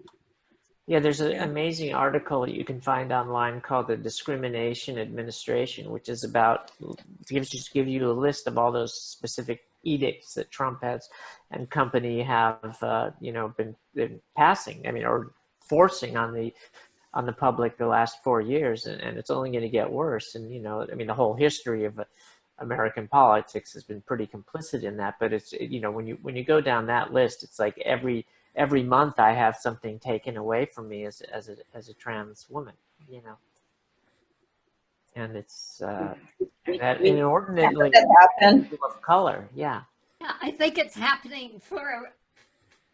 Yeah, there's an amazing article you can find online called the Discrimination Administration, which is about, give you a list of all those specific edicts that Trump has and company have, been passing. I mean, or forcing on the public the last 4 years, and it's only going to get worse. And, you know, I mean, the whole history of American politics has been pretty complicit in that. But it's, you know, when you go down that list, it's like every month I have something taken away from me as a trans woman, you know. And it's that inordinately of color, yeah. Yeah, I think it's happening for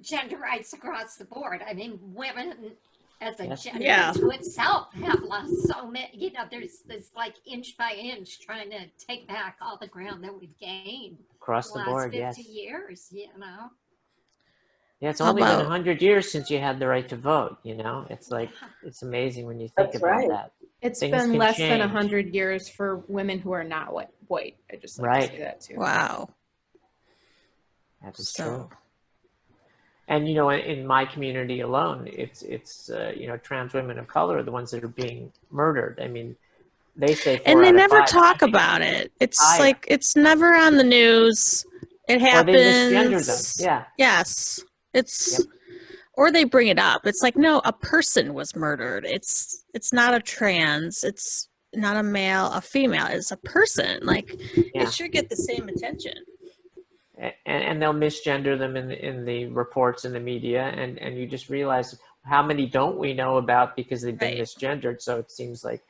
gender rights across the board. I mean, women as a gender to itself have lost so many, you know, there's this like inch by inch trying to take back all the ground that we've gained across the board, last 50 years, you know. Yeah, it's only been 100 years since you had the right to vote, you know. It's like, it's amazing when you think about that. It's been less than 100 years for women who are not white. I just like to say that too. Wow. That's true. And, you know, in my community alone, it's you know, trans women of color are the ones that are being murdered. I mean, they say 4 and they out of never 5. talk about it. It's like, it's never on the news. It happens. Or they misgender them. Yeah. Yes. It's, or they bring it up. It's like, no, a person was murdered. It's not a trans. It's not a male, a female. It's a person. Like, it should get the same attention. And they'll misgender them in the reports in the media, and you just realize how many don't we know about because they've been misgendered? So it seems like,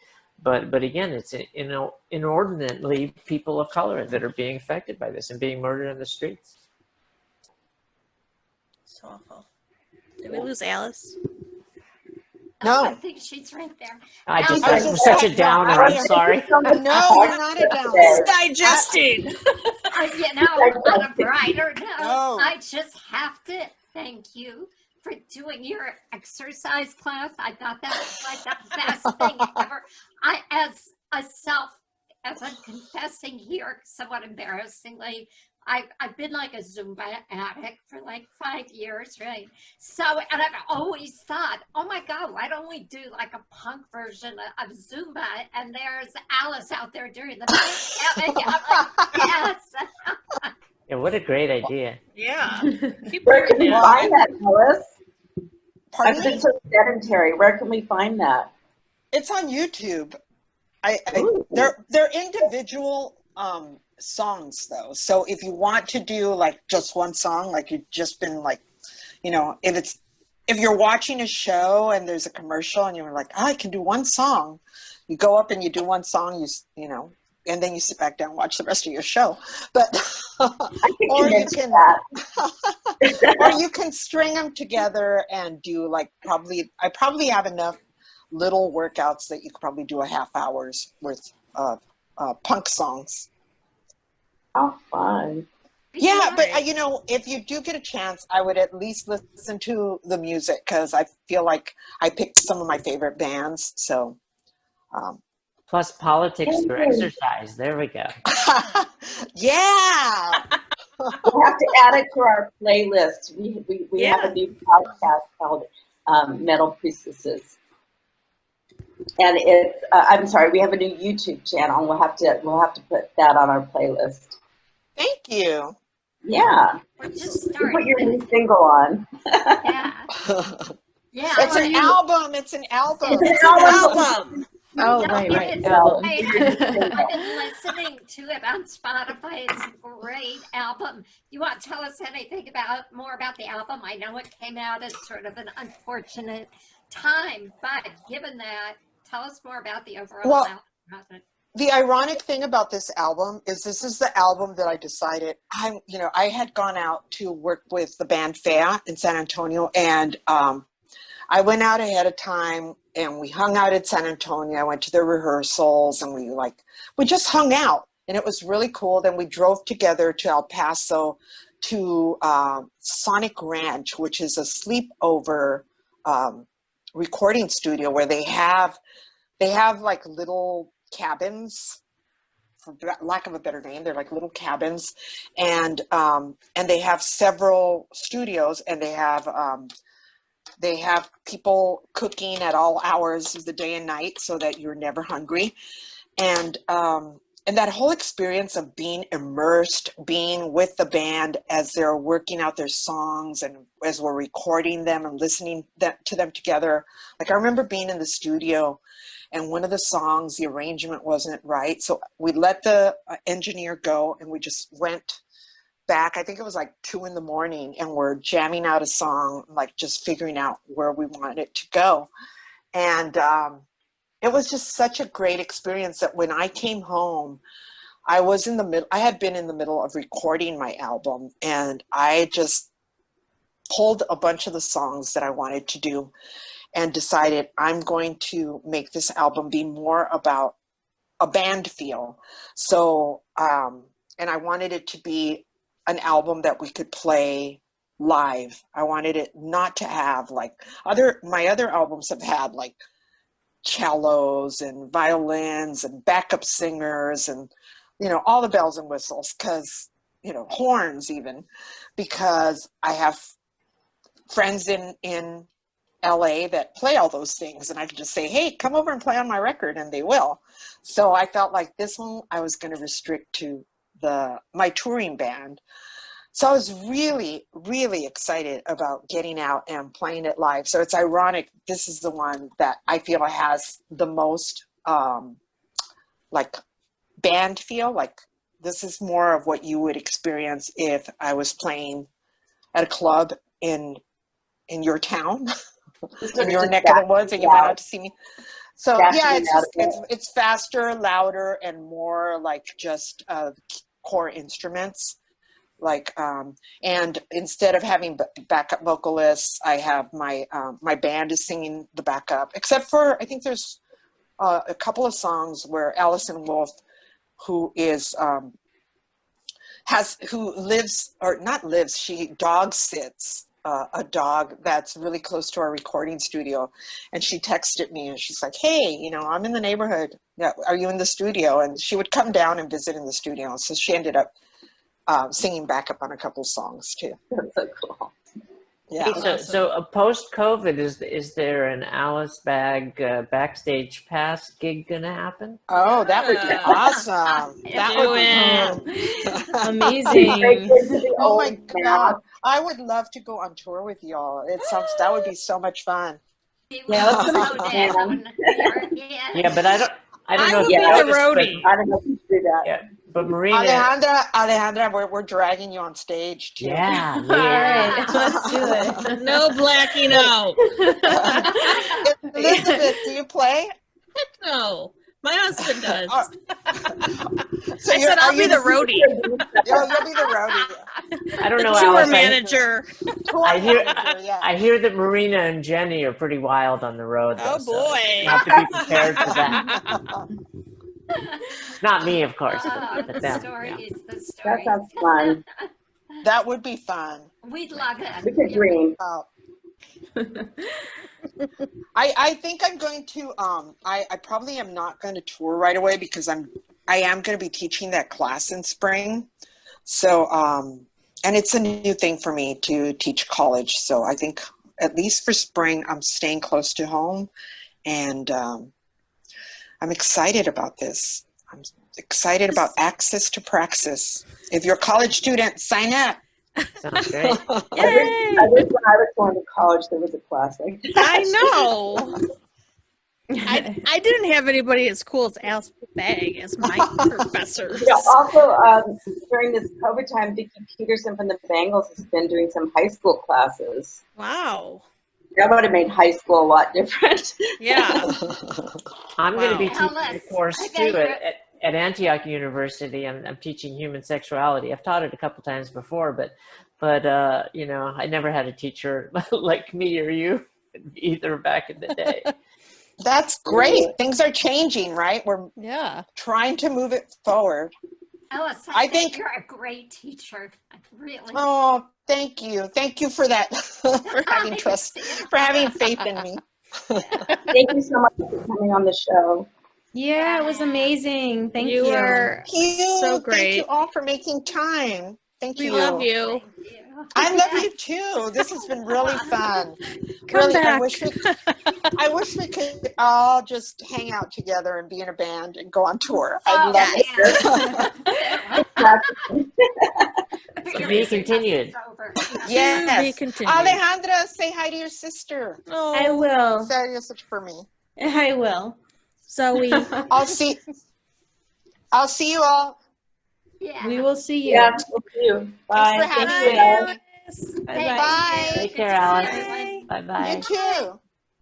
but again, it's inordinately people of color that are being affected by this and being murdered in the streets. So awful. Did we lose Alice? No, I think she's right there. I was such a downer. I'm sorry. No, you're not a downer. He's digesting. On a brighter note, I just have to thank you for doing your exercise class. I thought that was like the best thing ever. As I'm confessing here, somewhat embarrassingly, I've been like a Zumba addict for like 5 years, right? So, and I've always thought, oh my God, why don't we do like a punk version of Zumba? And there's Alice out there doing the I'm like, yes. Yeah, what a great idea. Yeah. Where can we find that, Alice? Pardon I've me? been so sedentary. Where can we find that? It's on YouTube. They're individual songs though. So if you want to do like just one song, like you've just been like, if you're watching a show and there's a commercial and you're like, I can do one song, you go up and you do one song, and then you sit back down and watch the rest of your show. But or you can string them together and do like I probably have enough little workouts that you could probably do a half hour's worth of punk songs. How fun. Yeah, but if you do get a chance, I would at least listen to the music because I feel like I picked some of my favorite bands. So, plus politics for exercise. There we go. Yeah. We'll have to add it to our playlist. We have a new podcast called Metal Priestesses. And it's I'm sorry, we have a new YouTube channel. We'll have to put that on our playlist. Thank you. Yeah. We're just You put your new single on. Yeah. Yeah. It's an album. It's an album. It's an album. Oh, right. Album. I've been listening to it on Spotify. It's a great album. You want to tell us anything more about the album? I know it came out at sort of an unfortunate time, but given that, tell us more about the overall album. The ironic thing about this album is this is the album that I decided I had gone out to work with the band Fea in San Antonio, and I went out ahead of time and we hung out at San Antonio. I went to their rehearsals and we just hung out, and it was really cool. Then we drove together to El Paso to Sonic Ranch, which is a sleepover recording studio where they have like little cabins, for lack of a better name. They're like little cabins, and they have several studios, and they have people cooking at all hours of the day and night so that you're never hungry. And that whole experience of being immersed, being with the band as they're working out their songs and as we're recording them and listening to them together. Like I remember being in the studio and one of the songs, the arrangement wasn't right. So we let the engineer go and we just went back. I think it was like 2 a.m. and we're jamming out a song, like just figuring out where we wanted it to go. And it was just such a great experience that when I came home, I had been in the middle of recording my album, and I just pulled a bunch of the songs that I wanted to do and decided I'm going to make this album be more about a band feel. So, and I wanted it to be an album that we could play live. I wanted it not to have like my other albums have had like cellos and violins and backup singers and, all the bells and whistles, because, horns even, because I have friends in LA that play all those things, and I can just say, hey, come over and play on my record, and they will. So I felt like this one I was going to restrict to my touring band. So I was really, really excited about getting out and playing it live. So it's ironic, this is the one that I feel has the most like band feel. Like this is more of what you would experience if I was playing at a club in your town. in your neck of the woods, and you went out to see me. So yeah, it's faster, louder, and more like just core instruments. Like and instead of having backup vocalists, I have my band is singing the backup. Except for I think there's a couple of songs where Allison Wolf, who is she dog sits a dog that's really close to our recording studio, and she texted me and she's like, hey, I'm in the neighborhood, are you in the studio? And she would come down and visit in the studio, so she ended up singing backup on a couple of songs too. That's so cool. Yeah. Hey, so post-COVID, is there an Alice Bag backstage pass gig gonna happen? Oh, that would be awesome. That would be amazing. Oh my God, I would love to go on tour with y'all. That would be so much fun. Yeah, let's go down. Yeah, but I don't know. I would be the roadie. I don't know if you do that. Yeah, but Marina. Alejandra, we're dragging you on stage too. Yeah. All right, let's do it. No blacking out. Elizabeth, do you play? Heck no. My husband does. So I said I'll be the roadie. You'll be the roadie. I don't know. The tour Alice, manager. I hear that Marina and Jenny are pretty wild on the road. Though, Oh boy. So you have to be prepared for that. Not me, of course. But The them. story Yeah. is the story. That sounds fun. That would be fun. We'd love it. We could dream. I think I'm going to I probably am not going to tour right away because I am going to be teaching that class in spring. So and it's a new thing for me to teach college. So I think at least for spring I'm staying close to home, and I'm excited about this. I'm excited about access to praxis. If you're a college student, sign up. Sounds great. I wish when I was going to college there was a class like that. I know. I didn't have anybody as cool as Alice Bag as my professors. Yeah, also, during this COVID time, Vicki Peterson from the Bangles has been doing some high school classes. Wow. That would have made high school a lot different. Yeah. I'm going to be Wow. teaching a course too at Antioch University. I'm teaching human sexuality. I've taught it a couple times before, but I never had a teacher like me or you either back in the day. That's great. Things are changing, right? We're trying to move it forward. Alice, I think you're a great teacher. Really. Oh, thank you. Thank you for that, for having trust, for having faith in me. Thank you so much for coming on the show. Yeah, it was amazing. Thank you. You were so great. Thank you all for making time. Thank you. We love you. I love you too. This has been really fun. Come back. I wish we could all just hang out together and be in a band and go on tour. I'd love it. To be continued. Yes. To be continued. Alejandra, say hi to your sister. Oh, I will. Say a message for me. I will. Zoe. I'll see you all. Yeah. We will see you. Yeah, we'll see you. Bye. Thanks for having Thank you. me. Bye. Bye. Take care, Alice. Bye-bye. You too.